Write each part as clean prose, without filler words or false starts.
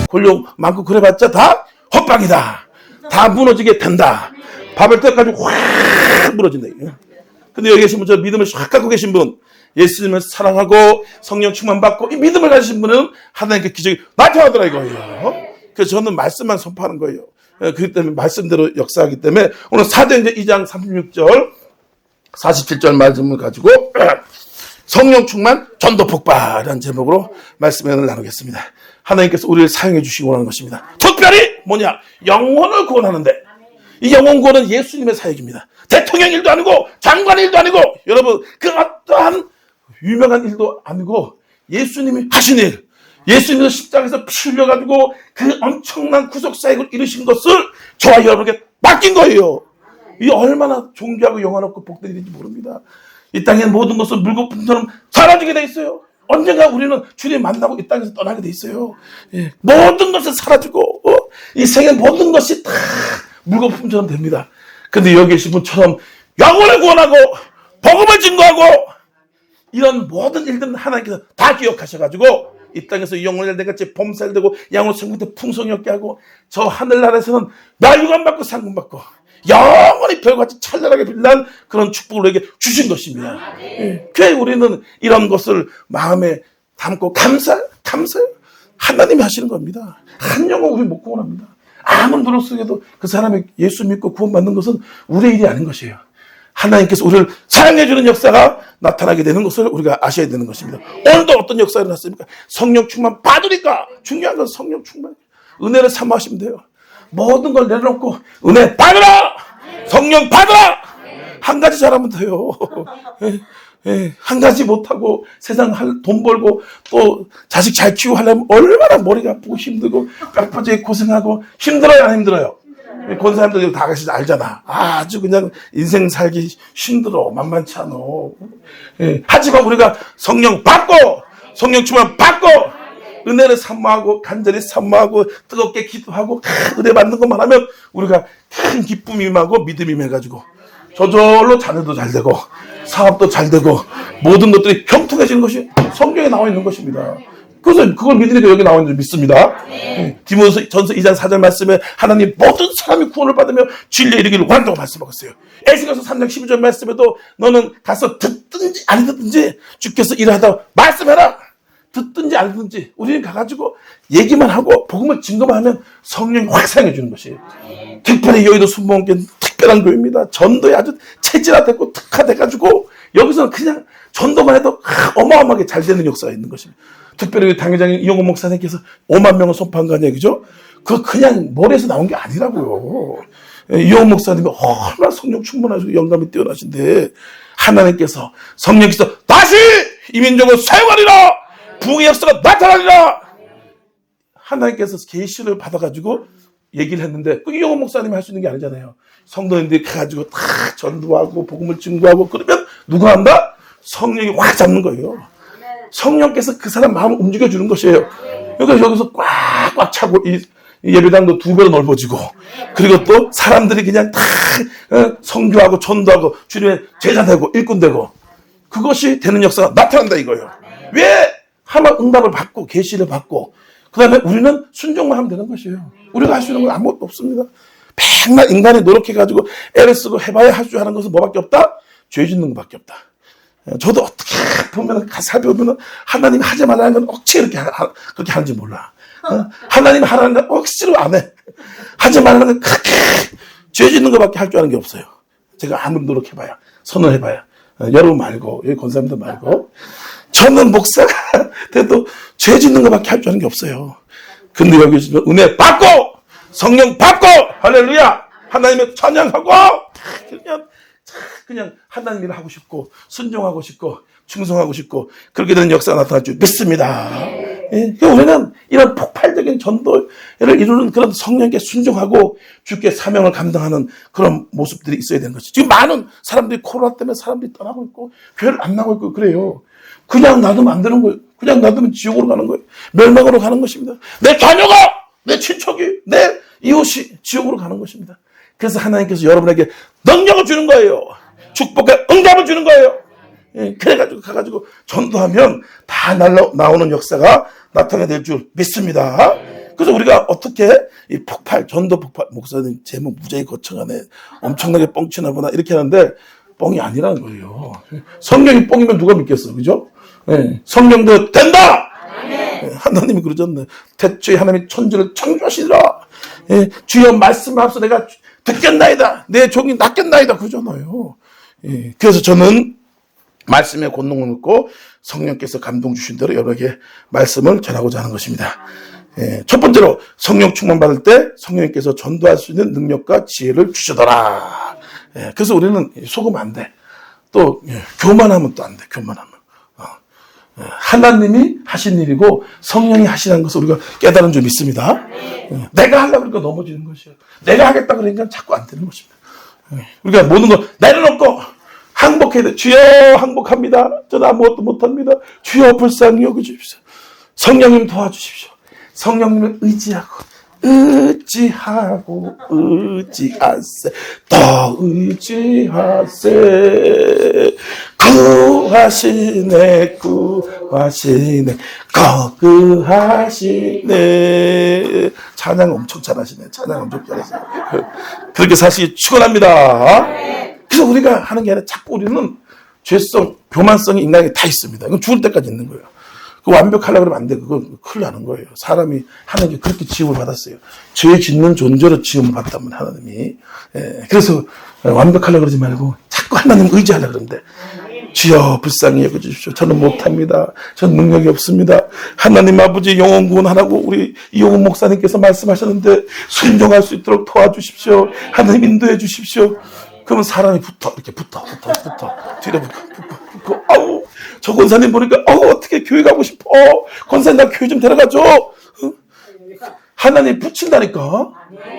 권력 많고 그래봤자 다 헛방이다. 다 무너지게 된다. 밥을 때까지 확 무너진다. 근데 여기 계신 분, 저 믿음을 확 갖고 계신 분, 예수님을 사랑하고 성령 충만받고 이 믿음을 가지신 분은 하나님께 기적이 나타나더라 이거예요. 그래서 저는 말씀만 선포하는 거예요. 그렇기 때문에 말씀대로 역사하기 때문에 오늘 사도행전 2장 36절 47절 말씀을 가지고 성령 충만 전도 폭발이라는 제목으로 말씀을 나누겠습니다. 하나님께서 우리를 사용해 주시기 원하는 것입니다. 특별히 뭐냐? 영혼을 구원하는데, 이 영혼 구원은 예수님의 사역입니다. 대통령 일도 아니고 장관 일도 아니고 여러분 그 어떠한 유명한 일도 아니고 예수님이 하신 일, 예수님이 십자가에서 피 흘려가지고 그 엄청난 구속사역을 이루신 것을 저와 여러분에게 맡긴 거예요. 이 얼마나 존귀하고 영화롭고 복된 일인지 모릅니다. 이 땅의 모든 것은 물거품처럼 사라지게 돼 있어요. 언젠가 우리는 주님 만나고 이 땅에서 떠나게 돼 있어요. 예. 모든 것은 사라지고 이 세계 모든 것이 다 물거품처럼 됩니다. 근데 여기 계신 분처럼 영혼을 구원하고 복음을 증거하고 이런 모든 일들은 하나님께서 다 기억하셔가지고 이 땅에서 영혼을 내같이 범살되고 양으로 생명때 풍성히 얻게 하고 저 하늘나라에서는 멸류관 받고 상금 받고 영원히 별같이 찬란하게 빛난 그런 축복을 우리에게 주신 것입니다. 왜 우리는 이런 것을 마음에 담고 감사해요. 하나님이 하시는 겁니다. 한 영혼 우리 못 구원합니다. 아무리 노력 속에도 그 사람이 예수 믿고 구원받는 것은 우리의 일이 아닌 것이에요. 하나님께서 우리를 사랑해 주는 역사가 나타나게 되는 것을 우리가 아셔야 되는 것입니다. 오늘도 어떤 역사가 일어났습니까? 성령 충만 받으니까 중요한 건 성령 충만. 은혜를 사모하시면 돼요. 모든 걸 내려놓고 은혜 받으라! 성령 받으라! 한 가지 잘하면 돼요. 한 가지 못하고 세상 돈 벌고 또 자식 잘 키우고 하려면 얼마나 머리가 아프고 힘들고 뼈빠지게 고생하고 힘들어요, 안 힘들어요? 권사님들 다 같이 알잖아. 아주 그냥 인생 살기 힘들어, 만만치 않아. 하지만 우리가 성령 받고 성령 충만 받고 은혜를 사모하고 간절히 사모하고 뜨겁게 기도하고 은혜 받는 것만 하면 우리가 큰 기쁨이 임하고 믿음이 임해가지고 저절로 자녀도 잘 되고 사업도 잘 되고 모든 것들이 형통해지는 것이 성경에 나와 있는 것입니다. 그래서 그걸 믿으니까 여기 나와 있는 줄 믿습니다. 디모데전서 2장 4절 말씀에 하나님 모든 사람이 구원을 받으며 진리에 이르기를 원한다고 말씀하셨어요. 에스겔서 3장 12절 말씀에도 너는 가서 듣든지 안 듣든지 주께서 일하다 말씀해라. 듣든지 안 듣든지 우리는 가가지고 얘기만 하고 복음을 증거만 하면 성령이 확 사용해 주는 것이에요. 특별히 여의도 순복음교회는 특별한 교회입니다. 전도에 아주 체질화됐고 특화돼가지고 여기서는 그냥 전도만 해도 어마어마하게 잘 되는 역사가 있는 것입니다. 특별히 당회장인 이용호 목사님께서 5만 명을 선포한 거 아니에요, 그죠? 그거 그냥 머리에서 나온 게 아니라고요. 이용호 목사님이 얼마나 성령 충만하시고 영감이 뛰어나신데 하나님께서 성령께서 다시 이 민족을 사용하리라. 부흥의 역사가 나타나리라. 하나님께서 계시를 받아가지고 얘기를 했는데 그 이용호 목사님이 할 수 있는 게 아니잖아요. 성도님들이 가가지고 다 전도하고 복음을 증거하고 그러면 누가 한다? 성령이 확 잡는 거예요. 성령께서 그 사람 마음을 움직여주는 것이에요. 그러니까 여기서 꽉꽉 차고 이 예배당도 2배로 넓어지고 그리고 또 사람들이 그냥 다 선교하고 전도하고 주님의 제자 되고 일꾼 되고 그것이 되는 역사가 나타난다 이거예요. 왜? 하나 응답을 받고 계시를 받고 그 다음에 우리는 순종만 하면 되는 것이에요. 우리가 할 수 있는 건 아무것도 없습니다. 맨날 인간이 노력해가지고 애를 쓰고 해봐야 할 줄 아는 것은 뭐밖에 없다? 죄 짓는 것밖에 없다. 저도 어떻게 보면 살펴보면 하나님 하지 말라는 건 억지로 그렇게 하는지 몰라. 하나님 하라는 건 억지로 안 해. 하지 말라는 건 그렇게 죄 짓는 것밖에 할 줄 아는 게 없어요. 제가 아무리 노력해봐야 선언해봐야 여러분 말고 여기 권사님들 말고 저는 목사가 돼도 죄 짓는 것밖에 할 줄 아는 게 없어요. 근데 여기 있으면 은혜 받고 성령 받고 할렐루야 하나님의 찬양하고 그냥 하나님 일을 하고 싶고 순종하고 싶고 충성하고 싶고 그렇게 되는 역사가 나타날 줄 믿습니다. 예, 우리는 이런 폭발적인 전도를 이루는 그런 성령께 순종하고 주께 사명을 감당하는 그런 모습들이 있어야 되는 것이죠. 지금 많은 사람들이 코로나 때문에 사람들이 떠나고 있고 교회를 안 나가고 있고 그래요. 그냥 놔두면 안 되는 거예요. 그냥 놔두면 지옥으로 가는 거예요. 멸망으로 가는 것입니다. 내 그것이 지옥으로 가는 것입니다. 그래서 하나님께서 여러분에게 능력을 주는 거예요. 축복의 응답을 주는 거예요. 예, 그래가지고 가가지고 전도하면 다 나오는 역사가 나타나게 될 줄 믿습니다. 그래서 우리가 어떻게 이 폭발, 전도 폭발, 목사님 제목 무지하게 거창하네, 엄청나게 뻥치나 보나 이렇게 하는데 뻥이 아니라는 거예요. 성령이 뻥이면 누가 믿겠어, 그죠? 예, 성령도 된다. 예, 하나님이 그러잖아요. 대초에 하나님이 천지를 창조하시더라. 예, 주여 말씀하옵소 내가 듣겠나이다. 내 종이 낫겠나이다. 그러잖아요. 예, 그래서 저는 말씀에 권능을 놓고 성령께서 감동 주신 대로 여러분에게 말씀을 전하고자 하는 것입니다. 예, 첫 번째로 성령 충만 받을 때 성령께서 전도할 수 있는 능력과 지혜를 주시더라. 예, 그래서 우리는 속으면 안 돼. 또 교만하면 또 안 돼. 교만하면. 하나님이 하신 일이고 성령이 하시는 것을 우리가 깨달은 줄 믿습니다. 내가 하려고 그러니까 넘어지는 것이에요. 내가 하겠다 그러니까 자꾸 안 되는 것입니다. 우리가 모든 걸 내려놓고 항복해야 돼. 주여 항복합니다. 저는 아무것도 못합니다. 주여 불쌍히 여겨주십시오. 성령님 도와주십시오. 성령님을 의지하고 의지하세 더 의지하세 구하시네 거구하시네 찬양 엄청 잘하시네. 찬양 엄청 잘하시네. 그렇게 사실 축원합니다. 그래서 우리가 하는 게 아니라 자꾸 우리는 죄성, 교만성이 인간에게 다 있습니다. 이건 죽을 때까지 있는 거예요. 그 완벽하려고 그러면 안 돼. 그건 큰일 나는 거예요. 사람이 하는 게 그렇게 지음을 받았어요. 죄 짓는 존재로 지음을 받다면 하나님이. 예, 그래서 완벽하려고 그러지 말고 자꾸 하나님 의지하려고 그러는데 주여 불쌍히 여겨주십시오. 저는 못합니다. 저는 능력이 없습니다. 하나님 아버지 영혼 구원하라고 우리 이용훈 목사님께서 말씀하셨는데 순종할 수 있도록 도와주십시오. 하나님 인도해 주십시오. 그러면 사람이 이렇게 붙어. 뒤로 붙고, 아우, 저 권사님 보니까, 어떻게 교회 가고 싶어. 권사님 나 교회 좀 데려가줘. 하나님 붙인다니까.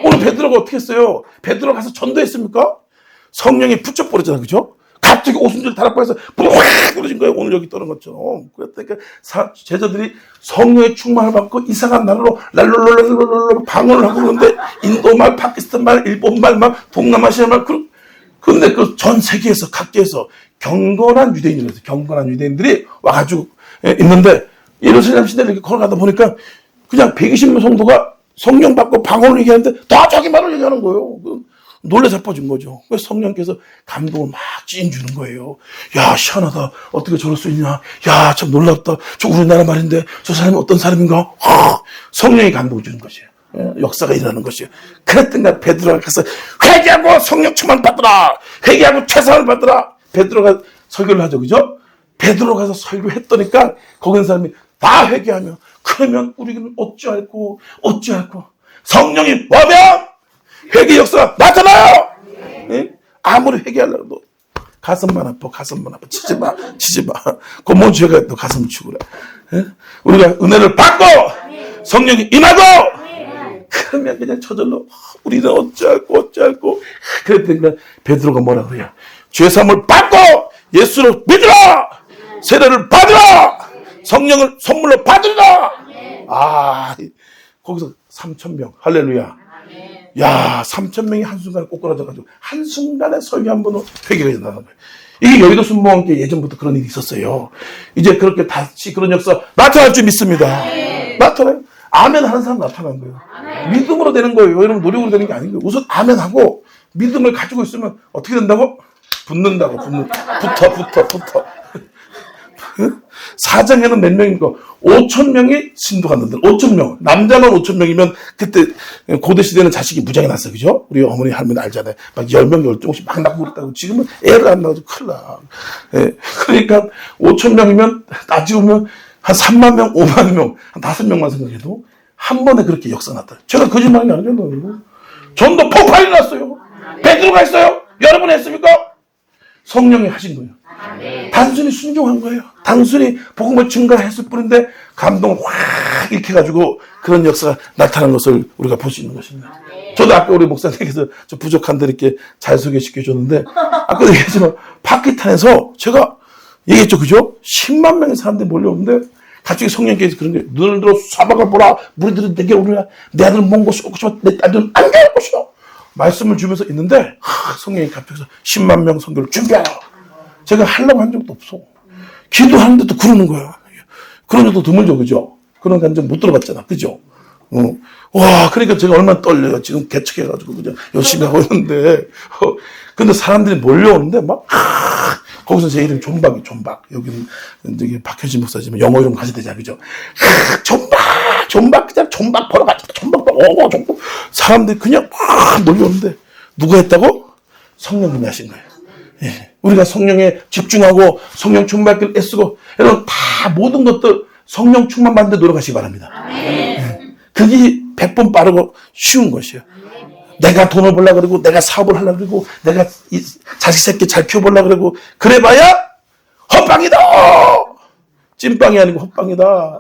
오늘 베드로가 어떻게 했어요? 베드로 가서 전도했습니까? 성령이 붙여버렸잖아, 그죠? 갑자기 오순절 다락방에서 확 떨어진 거예요. 오늘 여기 떠는 것처럼. 그러니까 제자들이 성령의 충만을 받고 이상한 나라로 랄랄랄랄랄랄 방언을 하고 그러는데 인도말, 파키스탄말, 일본말, 막 동남아시아말 근데 그 전 세계에서 각계에서 경건한 유대인들이 와가지고 있는데 예루살렘 시대를 이렇게 걸어가다 보니까 그냥 120명 성도가 성령 받고 방언을 얘기하는데 다 자기 말을 얘기하는 거예요. 놀래 자빠진 거죠. 그래서 성령께서 감동을 막 찐 주는 거예요. 야, 희한하다. 어떻게 저럴 수 있냐. 야, 참 놀랍다. 저 우리나라 말인데 저 사람이 어떤 사람인가. 성령이 감동을 주는 것이에요. 역사가 일어나는 것이에요. 그랬던가 베드로가 가서 회개하고 성령 충만 받더라. 회개하고 최선을 받더라. 베드로가 설교를 하죠. 그죠? 베드로 가서 설교했더니까 거기 있는 사람이 다 회개하며 그러면 우리는 어찌할꼬 성령이 오면 회개 역사가 나타나요. 예? 아무리 회개하려고 해도 가슴만 아파. 치지 마. 그 뭔 죄가 또 가슴을 치고 그래. 예? 우리가 은혜를 받고 성령이 임하고 그러면 그냥 저절로 우리는 어찌할꼬 그랬더니 베드로가 뭐라 그래요? 죄사함을 받고 예수를 믿으라. 세례를 받으라. 성령을 선물로 받으라. 거기서 3,000명 할렐루야. 야, 3,000명이 한순간에 꼬꾸라져가지고 한순간에 설교 한 번으로 회개가 일어나는 거예요. 이게 여의도 순복음교회 예전부터 그런 일이 있었어요. 이제 그렇게 다시 그런 역사 나타날 줄 믿습니다. 나타나요. 아멘 하는 사람 나타난 거예요. 믿음으로 되는 거예요. 여러분 노력으로 되는 게 아닌 거예요. 우선 아멘 하고 믿음을 가지고 있으면 어떻게 된다고? 붙는다고. 붙어. 사정에는 몇 명인가? 5,000명이 신도가 는다. 5,000명. 남자만 5,000명이면 그때 고대 시대는 자식이 무지하게 났어요. 그죠? 우리 어머니 할머니 알잖아요. 막 10명, 12명씩 막 낳고 그랬다고. 지금은 애를 안 낳아도 큰일 나. 예. 그러니까 5,000명이면 따지면 한 3만 명, 5만 명, 한 5명만 생각해도 한 번에 그렇게 역사 났다. 제가 거짓말이 아니잖아요. 전도 폭발이 났어요. 베드로가 했어요. 여러분 했습니까? 성령이 하신 거예요. 단순히 순종한 거예요. 단순히 복음을 증가했을 뿐인데 감동을 확 일으켜가지고 그런 역사가 나타난 것을 우리가 볼 수 있는 것입니다. 저도 아까 우리 목사님께서 저 부족한데 이렇게 잘 소개시켜 줬는데 아까도 얘기했지만 파키탄에서 제가 얘기했죠. 그죠? 10만 명의 사람들이 몰려오는데 갑자기 성령께서 그런 거예요. 너희들 사박을 보라. 무리들은 내게 오리라. 내 아들은 먼 곳이 없고 내 딸들은 안 갈 것이라. 말씀을 주면서 있는데 성령이 갑자기 10만 명 선교를 준비하라. 제가 하려고 한 적도 없어. 기도하는데도 그러는 거야. 그런 적도 드물죠, 그죠? 그런 감정 못 들어봤잖아, 그죠? 와, 그러니까 제가 얼마나 떨려요. 지금 개척해가지고, 그죠? 열심히 하고 있는데. 근데 사람들이 몰려오는데, 막, 거기서 제 이름이 존박. 여기는, 저기, 박효진 목사지만 영어 이름 가져야 되잖아, 그죠? 존박, 그냥 존박 보러 가자. 존박. 사람들이 그냥 막 몰려오는데, 누가 했다고? 성령님이 하신 거예요. 예. 우리가 성령에 집중하고, 성령 충만받기를 애쓰고, 여러분, 다 모든 것들 성령 충만 받는 데 노력하시기 바랍니다. 예. 그게 100번 빠르고 쉬운 것이에요. 내가 돈을 벌려고 그러고, 내가 사업을 하려고 그러고, 내가 이 자식 새끼 잘 키워보려고 그러고, 그래봐야 헛방이다! 찐빵이 아니고 헛방이다.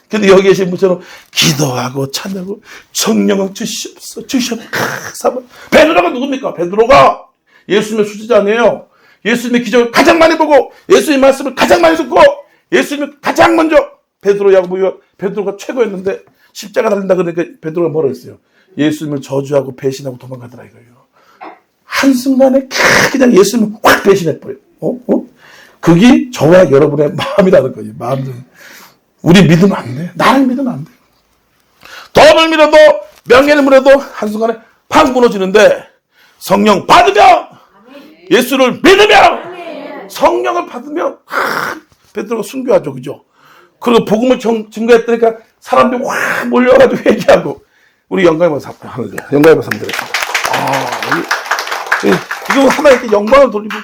근데 여기 계신 분처럼 기도하고 찬양하고 성령을 주시옵소서. 베드로가 누굽니까? 베드로가 예수님의 수제자네요. 예수님의 기적을 가장 많이 보고, 예수님의 말씀을 가장 많이 듣고, 예수님을 가장 먼저 베드로, 야고보, 베드로가 최고였는데 십자가 달린다 그러니까 베드로가 뭐라 했어요? 예수님을 저주하고 배신하고 도망가더라 이거예요. 한순간에 그냥 예수님을 확 배신해버려요. 그게 저와 여러분의 마음이라는 거예요. 마음들. 우리 믿으면 안 돼. 나를 믿으면 안 돼. 돈을 밀어도 명예를 밀어도 한순간에 팍 무너지는데 성령 받으면, 예수를 믿으면, 성령을 받으면 베드로가 순교하죠. 그죠? 그리고 복음을 증거했다니까 사람들이 확 몰려가지고 회개하고. 우리 영광의 박사 하는 거예요. 영광의 박사님들. 이거 하나님께 영광을 돌리고,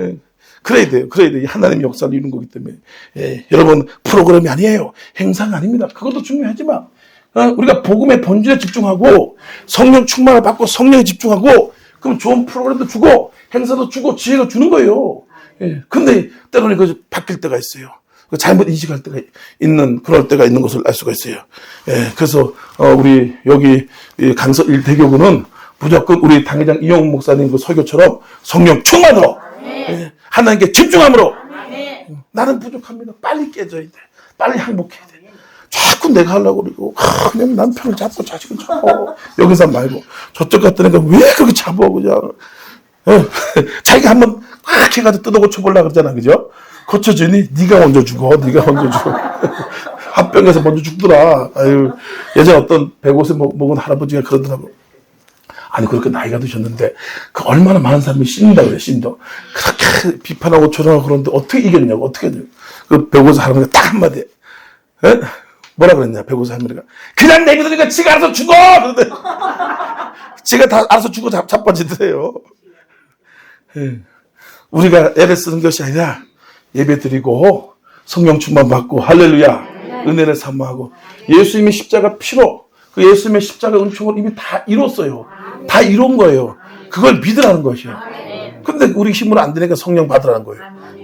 예, 그래야 돼요. 하나님의 역사를 이루는 거기 때문에. 예, 여러분, 프로그램이 아니에요. 행사가 아닙니다. 그것도 중요하지만, 우리가 복음의 본질에 집중하고, 성령 충만을 받고, 성령에 집중하고, 그럼 좋은 프로그램도 주고, 행사도 주고, 지혜도 주는 거예요. 예, 근데 때로는 그것이 바뀔 때가 있어요. 잘못 인식할 때가 그럴 때가 있는 것을 알 수가 있어요. 예, 그래서, 우리, 여기, 강서 1대교구는 무조건 우리 당회장 이용훈 목사님 그 설교처럼 성령 충만으로, 예, 하나님께 집중함으로, 나는 부족합니다. 빨리 깨져야 돼. 빨리 행복해야 돼. 자꾸 내가 하려고 그러고, 그냥 남편을 잡고 자식을 잡고, 여기서 말고, 저쪽 갔더니까 왜 그렇게 잡아, 그냥. 자기가 한번 막 해가지고 뜯어 고쳐보려고 그러잖아, 그죠? 고쳐주니, 네가 먼저 죽어. 합병에서 먼저 죽더라. 아유, 예전 어떤 105세 먹은 할아버지가 그러더라고. 아니, 그렇게 나이가 드셨는데, 그 얼마나 많은 사람이 씹는다 그래, 씹도. 그렇게 비판하고 조롱하고 그러는데, 어떻게 이겼냐고, 어떻게 해야 돼요? 그 105세 할아버지가 딱 한마디. 에? 뭐라 그랬냐, 105세 할머니가. 그냥 내비두니까 지가 알아서 죽어! 그런데, 지가 다 알아서 죽어 자빠지더래요. 우리가 애를 쓰는 것이 아니라, 예배 드리고, 성령 충만 받고, 할렐루야, 은혜를 사모하고, 예수님의 십자가 피로, 그 예수님의 십자가 은총을 이미 다 이뤘어요. 다 이룬 거예요. 그걸 믿으라는 것이요. 근데 우리 힘으로 안 되니까 성령 받으라는 거예요.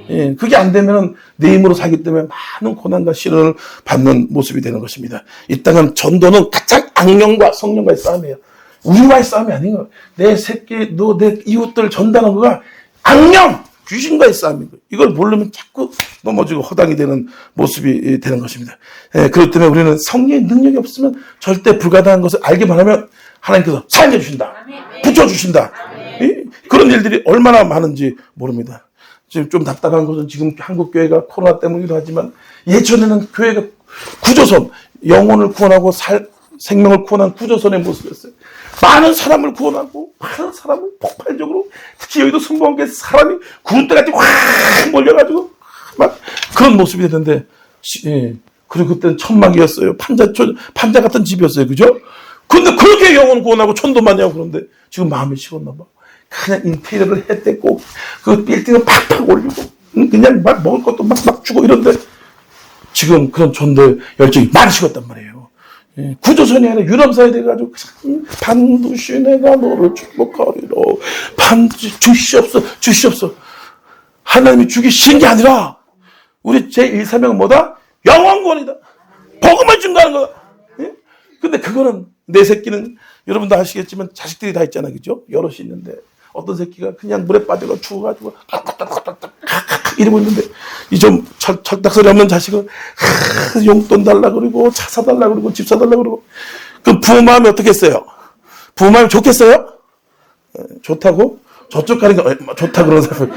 예, 그게 안 되면 내 힘으로 살기 때문에 많은 고난과 시련을 받는 모습이 되는 것입니다. 이 땅은 전도는 가장 악령과 성령과의 싸움이에요. 우리와의 싸움이 아닌 거예요. 내 새끼, 내 이웃들 전달하는 거가 악령, 귀신과의 싸움인 거예요. 이걸 모르면 자꾸 넘어지고 허당이 되는 모습이 되는 것입니다. 예, 그렇기 때문에 우리는 성령의 능력이 없으면 절대 불가능한 것을 알기만 하면 하나님께서 살려주신다. 붙여주신다. 예? 그런 일들이 얼마나 많은지 모릅니다. 지금 좀 답답한 것은 지금 한국 교회가 코로나 때문이기도 하지만 예전에는 교회가 구조선, 영혼을 구원하고 생명을 구원한 구조선의 모습이었어요. 많은 사람을 구원하고 많은 사람을 폭발적으로, 특히 여기도 순복음교회 사람이 구름대같이 확 몰려가지고 막 그런 모습이 됐는데, 예. 그리고 그때는 천막이었어요. 판자 같은 집이었어요. 그죠? 근데 그렇게 영혼 구원하고 천도 많이 하고 그런데 지금 마음이 식었나 봐. 그냥 인테리어를 했댔고, 그 빌딩을 팍팍 올리고, 그냥 막 먹을 것도 막 주고 이런데, 지금 그런 전도의 열정이 많이 식었단 말이에요. 예, 구조선이 아니라 유람사에 돼가지고, 반드시 내가 너를 축복하리라. 반드시 주시옵소서. 하나님이 주기신 게 아니라, 우리 제1사명은 뭐다? 영원구원이다. 복음을 준다는 거다. 예? 근데 그거는, 내 새끼는, 여러분도 아시겠지만, 자식들이 다 있잖아요. 그죠? 여럿이 있는데, 어떤 새끼가 그냥 물에 빠져가 죽어가지고, 이러고 있는데, 이 좀 철딱서리 없는 자식은 용돈 달라 그러고 차 사달라 그러고 집 사달라 그러고. 그 부모 마음이 어떻겠어요? 부모 마음이 좋겠어요? 좋다고? 저쪽 가니까 좋다 그러는 사람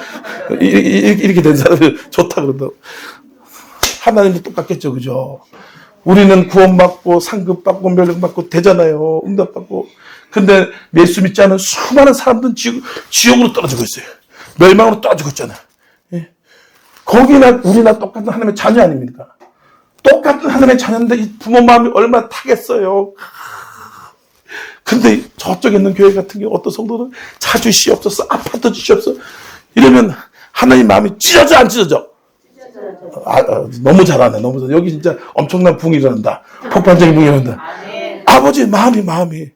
이렇게 된 사람이 좋다 그런다고. 하나님도 똑같겠죠, 그죠? 우리는 구원받고 상급받고 멸령받고 되잖아요. 응답받고. 근데 예수 믿지 않은 수많은 사람들은 지옥으로 떨어지고 있어요. 멸망으로 떨어지고 있잖아요. 예. 거기나 우리나 똑같은 하나님의 자녀 아닙니까? 똑같은 하나님의 자녀인데 이 부모 마음이 얼마나 타겠어요. 근데 저쪽에 있는 교회 같은 경우 어떤 성도는 차 주시옵소서, 아파트 주시옵소서 이러면 하나님 마음이 찢어져 안 찢어져? 너무 잘하네. 너무 잘하네. 여기 진짜 엄청난 붕이 일어난다. 폭발적인 붕이 일어난다. 아버지 마음이.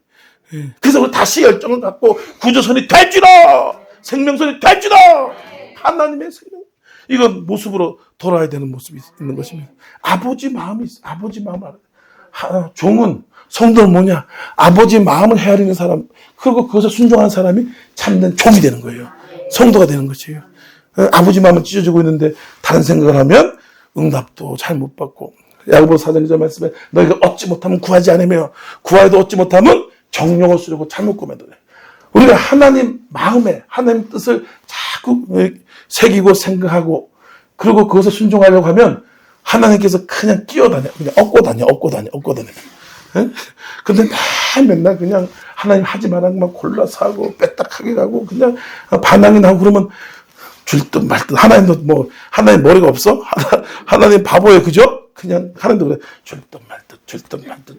예. 그래서 우리 다시 열정을 갖고 구조선이 될지라, 생명선이 될지라, 하나님의 생명. 이건 모습으로 돌아야 되는 모습이 있는 것입니다. 아버지 마음이 있어. 아버지 마음 알아. 종은 성도는 뭐냐? 아버지 마음을 헤아리는 사람, 그리고 그것에 순종하는 사람이 참된 종이 되는 거예요. 성도가 되는 것이에요. 아버지 마음은 찢어지고 있는데 다른 생각을 하면 응답도 잘 못 받고. 야고보서 4장 2절 말씀에 너희가 얻지 못하면 구하지 않으며 구하여도 얻지 못하면 정욕을 쓰려고 잘못 꾸며도 돼. 우리가 하나님 마음에 하나님 뜻을 자꾸 새기고 생각하고 그리고 그것에 순종하려고 하면 하나님께서 그냥 끼어다녀. 그냥 얻고 다녀. 근데 맨날 그냥 하나님 하지 말라는 것만 골라서 하고 빼딱하게 가고 그냥 반항이 나고 그러면 줄 듯 말 듯. 하나님도 뭐 하나님 머리가 없어? 하나님 바보예요, 그죠? 그냥 하나님도 그래 줄 듯 말 듯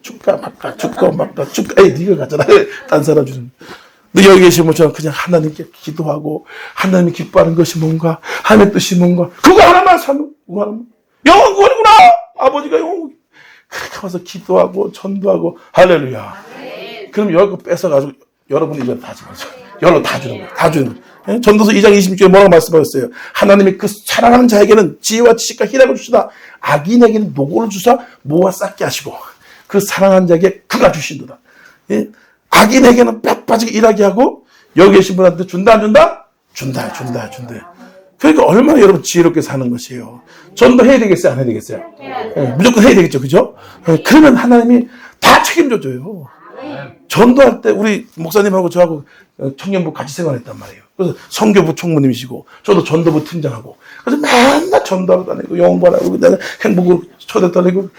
줄까 말까 에이 네가 가잖아. 딴 사람 주는. 근데 여기 계신 분처럼 그냥 하나님께 기도하고 하나님이 기뻐하는 것이 뭔가 하나님의 뜻이 뭔가 그거 하나만 사는 그거 하나만 영원 구원이구나. 아버지가 영원 그렇게 와서 기도하고 전도하고 할렐루야. 그럼 여기 뺏어가지고 여러분이 이거 다 집어서 여기로 다 주는 거예요. 다 주는 거예요. 예? 전도서 2장 26절에 뭐라고 말씀하셨어요? 하나님이 그 사랑하는 자에게는 지혜와 지식과 희락을 주시다. 악인에게는 노고를 주사 모아 쌓게 하시고 그 사랑하는 자에게 그가 주신다. 예? 악인에게는 뼈 빠지게 일하게 하고 여기 계신 분한테 준다 안 준다? 준다. 그러니까 얼마나 여러분 지혜롭게 사는 것이에요. 전도해야 되겠어요? 안 해야 되겠어요? 예, 무조건 해야 되겠죠. 그죠? 예, 그러면 하나님이 다 책임져줘요. 전도할 때 우리 목사님하고 저하고 청년부 같이 생활했단 말이에요. 그래서 선교부 총무님이시고 저도 전도부 팀장하고 그래서 맨날 전도하고 다니고 영원하고 그다음에 행복으로 초대 다니고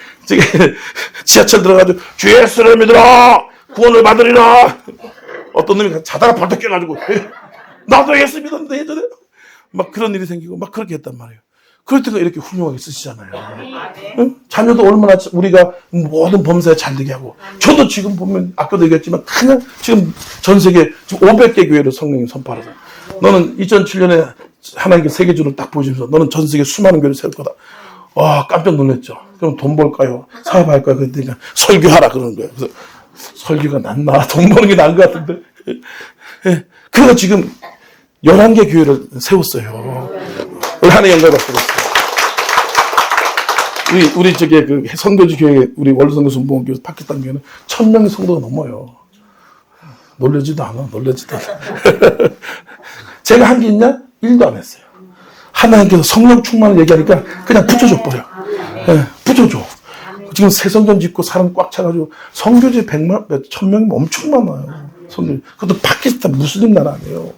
지하철 들어가지고 주 예수를 믿으라 구원을 받으리라. 어떤 놈이 자다가 벌떡 깨가지고 나도 예수 믿었는데 예전에 막 그런 일이 생기고 막 그렇게 했단 말이에요. 그럴 때가 이렇게 훌륭하게 쓰시잖아요. 응? 자녀도 얼마나 우리가 모든 범사에 잘 되게 하고 저도 지금 보면 아까도 얘기했지만 그냥 지금 전 세계 지금 500개 교회를 성령님 선포하셔서 너는 2007년에 하나님께 세계주를 딱 보여주면서 너는 전 세계 수많은 교회를 세울 거다. 와 깜짝 놀랐죠. 그럼 돈 벌까요? 사업할까요? 그러니까 설교하라 그러는 거예요. 그래서 설교가 낫나? 돈 버는 게 나은 것 같은데. 그래서 지금 11개 교회를 세웠어요. 하나님의 영광을 받고 있어요. 우리 저기 그 선교지 교회 우리 월드선교 순복음 교회 파키스탄 교회는 1000명의 성도가 넘어요. 놀라지도 않아. 제가 한 게 있냐? 일도 안 했어요. 하나님께서 성령 충만을 얘기하니까 그냥 붙여줘 버려. 네, 붙여줘. 지금 새 성전 짓고 사람 꽉 차가지고 선교지 1000명이면 엄청 많아요. 선교. 그것도 파키스탄 무슬림 나라 아니에요.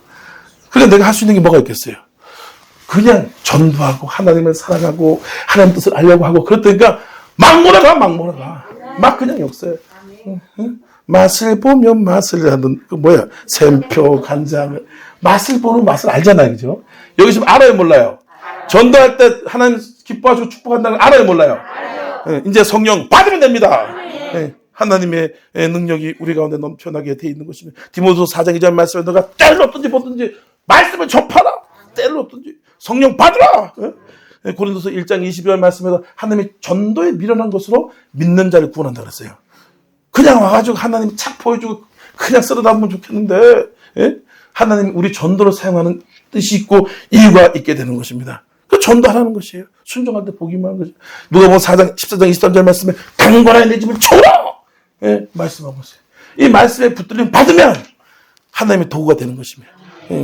그래 내가 할 수 있는 게 뭐가 있겠어요? 그냥 전도하고 하나님을 사랑하고 하나님 뜻을 알려고 하고 그랬더니까 막 몰아가. 막 그냥 역사해. 맛을 보면 맛을 하는 그 뭐야 샘표 간장 맛을 보면 맛을 알잖아요, 그죠? 여기 지금 알아요, 몰라요? 전도할 때 하나님 기뻐하시고 축복한다는 걸 알아요, 몰라요? 이제 성령 받으면 됩니다. 하나님의 능력이 우리 가운데 넘쳐나게 돼 있는 것입니다. 디모데후서 4장 2절 말씀에 너가 때를 얻든지 보든지 말씀을 접하라. 때를 얻든지 성령 받으라. 고린도서 1장 22절 말씀에서 하나님이 전도에 미련한 것으로 믿는 자를 구원한다 그랬어요. 그냥 와가지고 하나님 착 보여주고 그냥 쓸어담으면 좋겠는데 하나님 우리 전도를 사용하는 뜻이 있고 이유가 있게 되는 것입니다. 그 전도하라는 것이에요. 순종할 때 보기만 하는 거죠. 누가복음 4장 14장 23절 말씀에 강건하여 내 집을 채우라 말씀하고 있어요. 이 말씀에 붙들림 받으면 하나님의 도구가 되는 것입니다.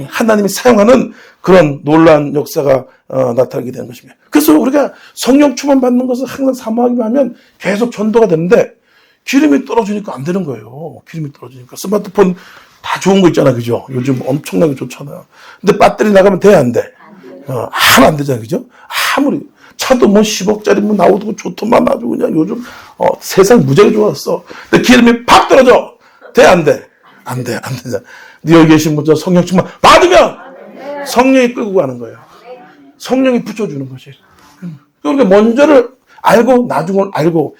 하나님이 사용하는 그런 놀라운 역사가 나타나게 되는 것입니다. 그래서 우리가 성령 충만 받는 것을 항상 사모하기만 하면 계속 전도가 되는데 기름이 떨어지니까 안 되는 거예요. 기름이 떨어지니까. 스마트폰 다 좋은 거 있잖아, 그죠? 요즘 엄청나게 좋잖아요. 근데 배터리 나가면 돼, 안 돼? 하나 안 되잖아, 그죠? 아무리 차도 뭐 10억짜리 뭐 나오고 좋더만 아주 그냥 요즘 세상 무지하게 좋았어. 근데 기름이 팍 떨어져. 돼, 안 돼? 안 돼, 안 되잖아. 근데 여기 계신 분들 성령 충만 받으면 성령이 끌고 가는 거예요. 성령이 붙여주는 것이에요. 그러니까 먼저를 알고 나중을 알고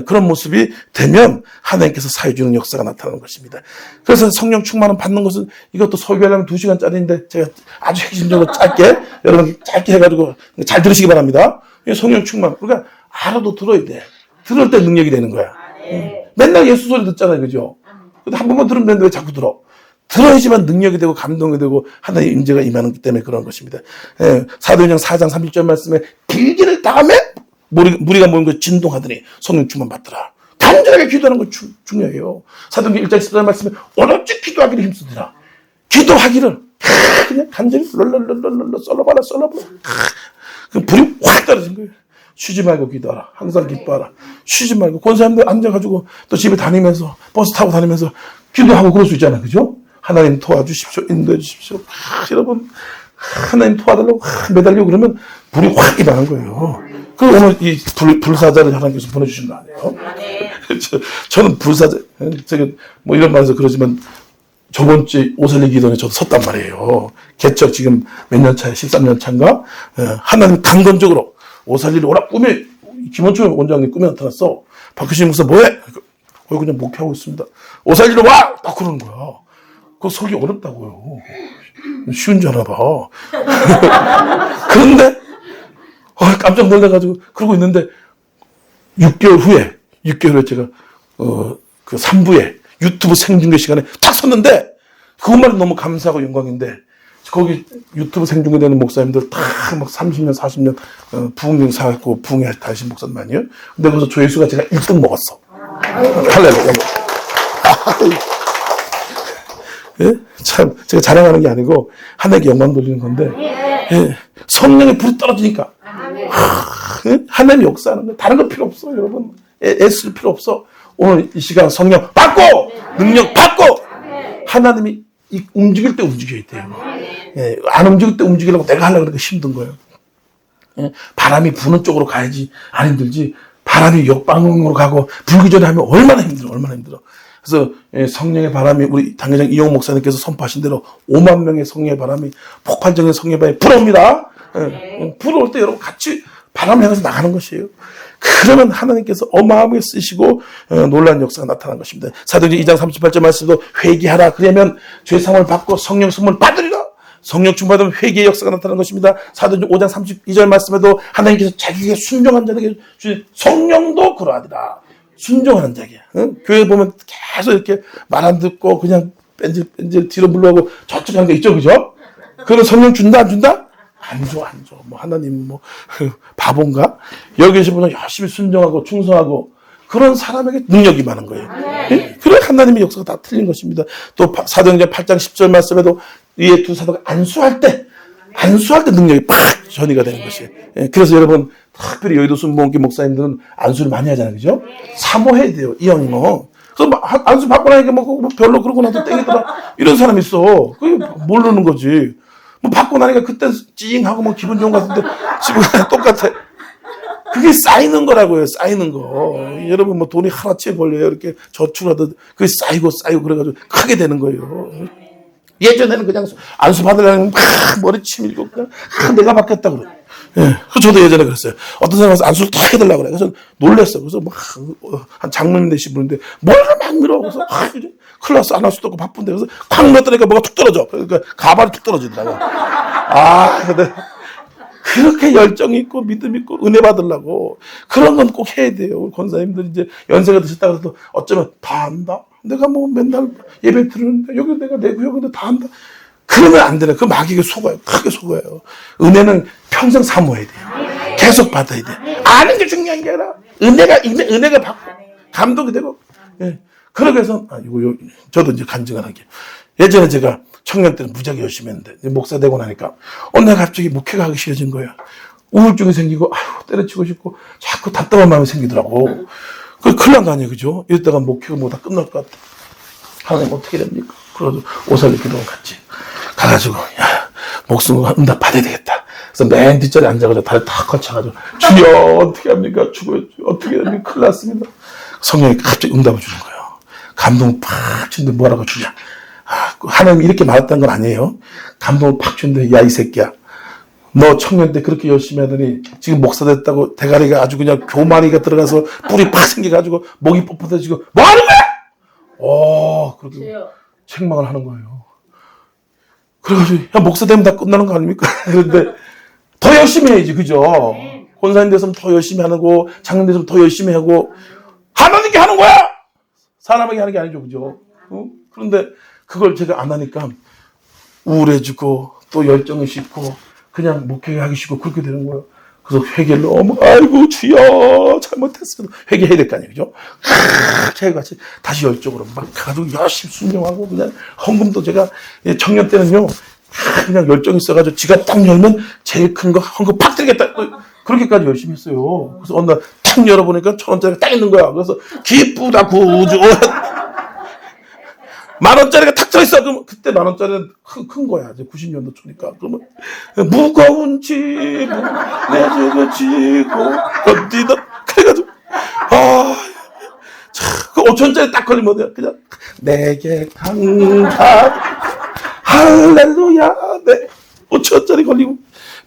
그런 모습이 되면 하나님께서 사해주는 역사가 나타나는 것입니다. 그래서 성령 충만을 받는 것은 이것도 설교하려면 2시간짜리인데 제가 아주 핵심적으로 짧게 여러분 짧게 해가지고 잘 들으시기 바랍니다. 성령 충만 그러니까 알아도 들어야 돼. 들을 때 능력이 되는 거야. 맨날 예수 소리 듣잖아요, 그죠? 근데 한 번만 들으면 되는데 왜 자꾸 들어? 들어야지만 능력이 되고 감동이 되고 하나님의 임재가 임하는 때문에 그런 것입니다. 사도행전 4장 30절 말씀에 빌기를 다음에 무리가 모인 거 진동하더니 성령 충만 받더라. 간절하게 기도하는 거 중요해요. 사도행전 1장 14절 말씀에 오로지 기도하기를 힘쓰더라. 기도하기를 그냥 간절히 럴럴럴럴럴 썰어봐라. 그럼 불이 확 떨어진 거예요. 쉬지 말고 기도하라. 항상 기뻐하라. 쉬지 말고 권사님들 앉아가지고 또 집에 다니면서 버스 타고 다니면서 기도하고 그럴 수 있잖아요, 그죠? 하나님 도와주십시오. 인도해 주십시오. 여러분 하나님 도와달라고 매달리고 그러면 불이 확 일어나는 거예요. 그리고 오늘 이 불사자를 하나님께서 보내주신 거 아니에요? 저는 불사자, 제가 뭐 이런 말해서 그러지만 저번 주에 오살리 기도에 저도 섰단 말이에요. 개척 지금 몇 년 차에 13년 차인가? 하나님 강건적으로 오살리를 오라 꿈에 김원철 원장님 꿈에 나타났어. 박효신 목사 뭐해? 거기 그냥 목회하고 있습니다. 오살리로 와! 딱 그러는 거야. 그거 서기 어렵다고요. 쉬운 줄 아나 봐. 그런데 깜짝 놀라가지고 그러고 있는데 6개월 후에 제가 그 3부에 유튜브 생중계 시간에 탁 섰는데 그것만 너무 감사하고 영광인데 거기 유튜브 생중계되는 목사님들 다 막 30년 40년 부흥령 사갖고 부흥회 다니신 목사님만이에요. 근데 거기서 조회수가 제가 1등 먹었어. 할렐루야. 예? 참 제가 자랑하는 게 아니고 하나님께 영광 돌리는 건데 예. 성령의 불이 떨어지니까 예? 하나님이 역사하는 거예요. 다른 거 필요 없어 여러분. 애쓸 필요 없어. 오늘 이 시간 성령 받고 능력 받고 하나님이 움직일 때 움직여야 돼요. 예. 안 움직일 때 움직이려고 내가 하려고 그러니까 힘든 거예요. 예. 바람이 부는 쪽으로 가야지 안 힘들지 바람이 역방향으로 가고 불기 전에 하면 얼마나 힘들어. 그래서 성령의 바람이 우리 당회장 이용 목사님께서 선포하신 대로 5만 명의 성령의 바람이 폭발적인 성령의 바람이 불어옵니다. 불어올 때 여러분 같이 바람을 향해서 나가는 것이에요. 그러면 하나님께서 어마어마하게 쓰시고 놀라운 역사가 나타난 것입니다. 사도행전 2장 38절 말씀도 회개하라. 그러면 죄사함을 받고 성령 선물 받으리라. 성령 충만하면 회개의 역사가 나타나는 것입니다. 사도행전 5장 32절 말씀에도 하나님께서 자기에게 순종한 자에게 주신 성령도 그러하더라. 순종하는 자기야. 응? 교회 보면 계속 이렇게 말 안 듣고 그냥 뺀질 뒤로 물러가고 저쪽 하는 게 있죠, 그죠? 그런 성령 준다, 안 준다? 안 줘. 뭐 하나님 뭐 바본가? 여기 계신 분은 열심히 순종하고 충성하고 그런 사람에게 능력이 많은 거예요. 예? 그래 하나님의 역사가 다 틀린 것입니다. 또 사도행전 8장 10절 말씀에도 이에 두 사도가 안수할 때 능력이 팍 전이가 되는 것이에요. 예, 그래서 여러분 특별히 여의도 순복음교회 목사님들은 안수를 많이 하잖아요, 그죠? 사모해야 돼요, 이 형이 뭐. 그래서 안수 받고 나니까 뭐 별로 그러고 나도 땡기더라 이런 사람이 있어. 그게 모르는 거지. 뭐 받고 나니까 그때 찡하고 뭐 기분 좋은 것 같은데 지금 똑같아. 그게 쌓이는 거라고요, 쌓이는 거. 여러분 뭐 돈이 하나치 벌려요, 이렇게 저축하듯 그게 쌓이고 그래가지고 크게 되는 거예요. 예전에는 그냥 안수 받으려면 머리 치밀고 그냥 내가 받겠다 그래. 예, 저도 예전에 그랬어요. 어떤 사람이 와서 안수를 탁 해달라고 그래. 그래서 놀랬어. 그래서 막 한 장로님 되신 분인데 뭘 막 밀어. 그래서 큰일 났어. 안 할 수도 없고 바쁜데. 그래서 콱 넣었더니까 뭐가 툭 떨어져. 그러니까 가발이 툭 떨어지더라고. 근데 그렇게 열정 있고 믿음 있고 은혜 받으려고 그런 건 꼭 해야 돼요. 우리 권사님들 이제 연세가 드셨다고 해도 어쩌면 다 안다. 내가 뭐 맨날 예배 드리는데 여기 내가 내 구역인데 다 안다. 그러면 안 되네. 그 마귀가 속아요. 크게 속아요. 은혜는 평생 사모해야 돼요. 계속 받아야 돼. 아는 게 중요한 게 아니라 은혜가 받고 감동이 되고. 예. 그러기 위해서 저도 이제 간증을 하게. 예전에 제가 청년 때는 무지하게 열심히 했는데 이제 목사 되고 나니까 어느 날 갑자기 목회가 하기 싫어진 거야. 우울증이 생기고 아유 때려치고 싶고 자꾸 답답한 마음이 생기더라고. 그 큰일 난 거 아니에요, 그죠? 이랬다가 목회가 뭐 다 끝날 것 같아. 하나님 어떻게 됩니까? 그래서 오살리 기도원 갔지. 가가지고 야 목숨 응답 받아야 되겠다. 그래서 맨 뒷자리에 앉아가지고 다리 탁 걸쳐가지고 주여 어떻게 합니까? 죽어요. 어떻게 합니까? 큰일 났습니다. 성령이 갑자기 응답을 주는 거예요. 감동을 팍 주는데 뭐라고 주냐? 하나님이 이렇게 말했다는 건 아니에요. 감동을 팍 주는데 야 이 새끼야. 너 청년 때 그렇게 열심히 하더니 지금 목사 됐다고 대가리가 아주 그냥 교마리가 들어가서 뿔이 팍 생겨가지고 목이 뻣뻣해지고 뭐 하는 거야? 그렇게 책망을 하는 거예요. 그래가지고 야 목사 되면 다 끝나는 거 아닙니까? 그런데 더 열심히 해야지, 그죠? 권사님 됐으면 더 열심히 하고 장로님 됐으면 더 열심히 하고 하나님께 하는 거야. 사람에게 하는 게 아니죠, 그죠? 그런데 그걸 제가 안 하니까 우울해지고 또 열정을 싣고 그냥 목회하기 싫고 그렇게 되는 거예요. 그래서 회개를 너무 아이고 주여 잘못했어요. 회개해야 될 거 아니에요, 그죠? 제가 같이 다시 열정으로 막 가지고 열심히 순종하고 그냥 헌금도 제가 청년 때는요 그냥 열정 있어가지고 지가 딱 열면 제일 큰 거 헌금 팍 드리겠다 그렇게까지 열심히 했어요. 그래서 어느 날 탁 열어보니까 1,000원짜리가 딱 있는 거야. 그래서 기쁘다 구주 10,000원짜리가 탁 들어있어. 그럼 그때 10,000원짜리는 큰 거야. 이제 90년도 초니까. 그러면 무거운 짐 내 집을 지고 건디다. 그래가지고 그 5,000원짜리 딱 걸리면 그냥 내게 감사 할렐루야. 네. 5,000원짜리 걸리고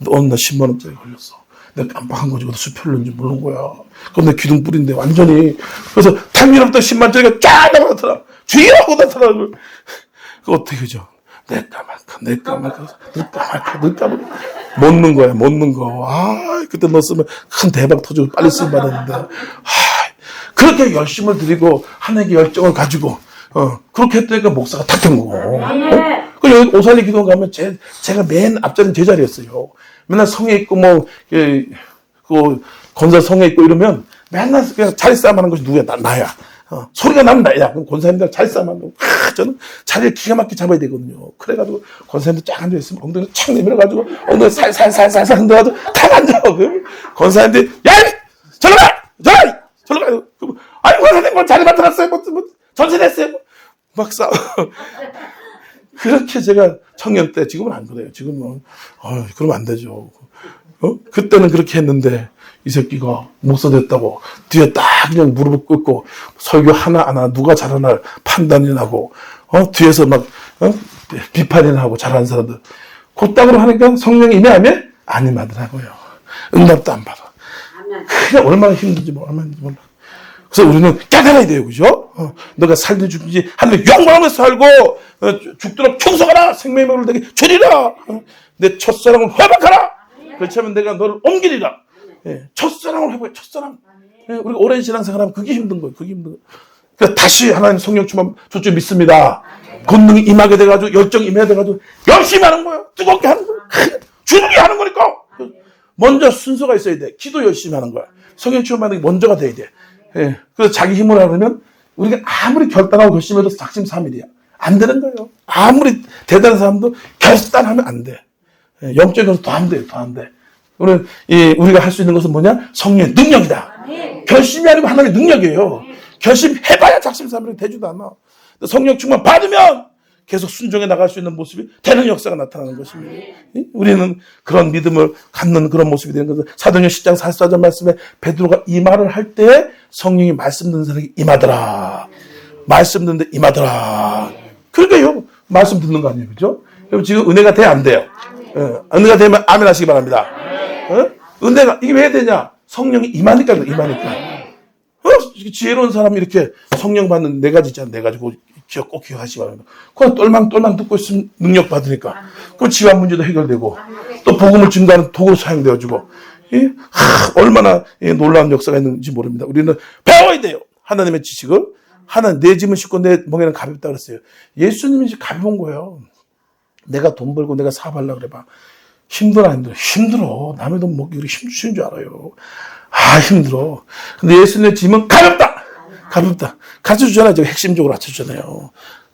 어느 날 10만원짜리 걸렸어. 내가 깜빡한 거지. 수표를 는지 모르는 거야. 그럼 내 기둥 뿌린데 완전히. 그래서 탕미로부터 10만짜리가 쫙 나타나. 주여! 하고 나타나는 거야. 그거 어떻게 그죠? 내까 말까. 못 넣는 거야, 못 넣는 거. 그때 넣었으면 큰 대박 터지고 빨리 쓰임 받았는데. 그렇게 열심을 들이고 하나님께 열정을 가지고, 그렇게 했더니까 목사가 탁 된 거고. 여기 오살리 기도원 가면 제가 맨 앞자리는 제 자리였어요. 맨날 성에 있고 권사 성에 있고 이러면 맨날 그냥 자리 싸움 하는 것이 누구야? 나야. 소리가 나면 나야. 그럼 권사님들 자리 싸움 하고 저는 자리를 기가 막히게 잡아야 되거든요. 그래가지고 권사님들 쫙 앉아있으면 엉덩이를 착 내밀어가지고 엉덩이 살살살살 흔들어가지고 탁 앉아. 그럼 권사님들이 야! 절로 가! 아니 권사님 뭐 자리 맡아놨어요? 뭐 전신했어요? 막 싸워. 그렇게 제가 청년 때, 지금은 안 그래요. 지금은, 그러면 안 되죠. 그때는 그렇게 했는데, 이 새끼가 목사 됐다고, 뒤에 딱 그냥 무릎을 꿇고, 설교 하나하나 누가 잘하나 판단이 나고, 뒤에서 막, 비판이 나고 잘하는 사람들. 그따구로 하니까 성령이 임하면 안 임하더라고요. 응답도 안 받아. 그냥 얼마나 힘든지 몰라. 그래서 우리는 깨달아야 돼요, 그죠? 너가 살든 죽든지 하나님 영광하며 살고 죽도록 충성하라. 생명의 먹을 내게 주리라. 내 첫사랑을 회복하라. 그렇지 않으면 내가 너를 옮기리라. 첫사랑을 회복해. 첫사랑. 우리가 오랜 신앙생활하면 그게 힘든 거예요. 그게 힘든 거예요. 그러니까 다시 하나님 성령 충만 저쪽 믿습니다. 권능이 임하게 돼가지고 열정이 임해야 돼가지고 열심히 하는 거예요. 뜨겁게 하는 거예요. 주룩이 하는 거니까. 먼저 순서가 있어야 돼. 기도 열심히 하는 거야. 성령 충만이 먼저가 돼야 돼. 그래서 자기 힘으로 하려면 우리가 아무리 결단하고 결심해도 작심삼일이야. 안 되는 거예요. 아무리 대단한 사람도 결단하면 안 돼. 영적으로 더 안 돼요. 더 안 돼. 우리가 할 수 있는 것은 뭐냐? 성령의 능력이다. 결심이 아니고 하나님의 능력이에요. 결심해봐야 작심삼일이 되지도 않아. 성령 충만 받으면 계속 순종해 나갈 수 있는 모습이 되는 역사가 나타나는 것입니다. 우리는 그런 믿음을 갖는 그런 모습이 되는 것은 사도행전 10장 44절 말씀에 베드로가 이 말을 할 때 성령이 말씀 듣는 사람이 임하더라. 말씀 듣는데 임하더라. 그러니까요. 말씀 듣는 거 아니에요. 그죠? 그럼 지금 은혜가 돼야 안 돼요? 은혜가 되면 아멘 하시기 바랍니다. 은혜가 이게 왜 되냐? 성령이 임하니까. 지혜로운 사람이 이렇게 성령 받는 4가지 있잖아. 4가지 꼭 기억하시기 바랍니다. 그거 똘망 듣고 있으면 능력 받으니까. 그럼 지환 문제도 해결되고 또 복음을 증거하는 도구로 사용되어지고 얼마나 놀라운 역사가 있는지 모릅니다. 우리는 배워야 돼요. 하나님의 지식을. 하나님 내 짐은 쉽고 내 멍에는 가볍다 그랬어요. 예수님이 가벼운 거예요. 내가 돈 벌고 내가 사업하려고 그래봐. 힘들어 안 힘들어? 힘들어. 남의 돈 먹기 그렇게 힘드신 줄 알아요. 힘들어. 근데 예수님의 짐은 가볍다. 가르쳐주잖아요. 제가 핵심적으로 가르쳐주잖아요.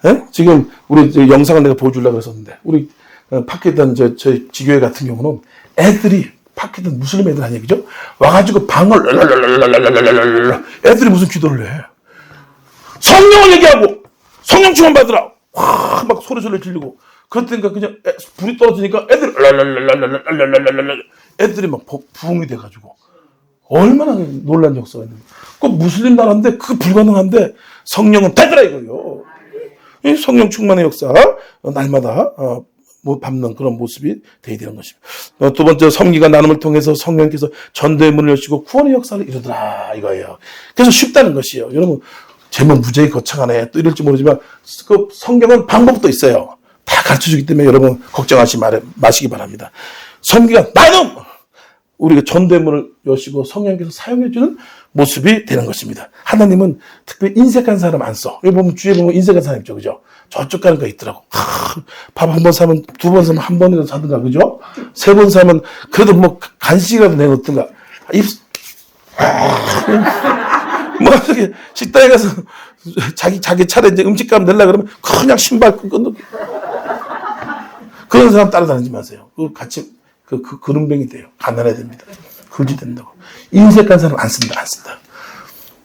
예? 지금 우리 영상을 내가 보여주려고 했었는데 우리 파키스탄 저희 지교회 같은 경우는 애들이 파키스탄 무슬림 애들 아니야 그죠? 와가지고 방을 애들이 무슨 기도를 해? 성령을 얘기하고 성령 충만 받으라. 와, 막 소리 지르고 그러니까 그냥 불이 떨어지니까 애들이 막 부흥이 돼가지고 얼마나 놀란 역사가 있는 거야. 그 무슬림 나라인데 그거 불가능한데 성령은 되더라 이거요. 이 성령 충만의 역사 날마다 밟는 그런 모습이 되어야 되는 것입니다. 두 번째 섬기가 나눔을 통해서 성령께서 전도의 문을 여시고 구원의 역사를 이루더라 이거예요. 그래서 쉽다는 것이에요. 여러분 제목 무지하게 거창하네 또 이럴지 모르지만 그 성경은 방법도 있어요. 다 가르쳐주기 때문에 여러분 걱정하지 마시기 바랍니다. 섬기가 나눔 우리가 전도의 문을 여시고 성령께서 사용해주는 모습이 되는 것입니다. 하나님은 특별히 인색한 사람 안 써. 여기 보면 주위에 보면 인색한 사람 있죠, 그죠? 저쪽 가는 거 있더라고. 밥 한 번 사면 두 번 사면 한 번이라도 사든가, 그죠? 세 번 사면 그래도 뭐 간식이라도 내놓든가. 뭐 저기 식당에 가서 자기 차례 이제 음식값 내려 그러면 그냥 신발 끊고 그런 사람 따라다니지 마세요. 그 같이 그름뱅이 돼요. 가난해야 됩니다. 거지 된다고. 인색한 사람 안 쓴다.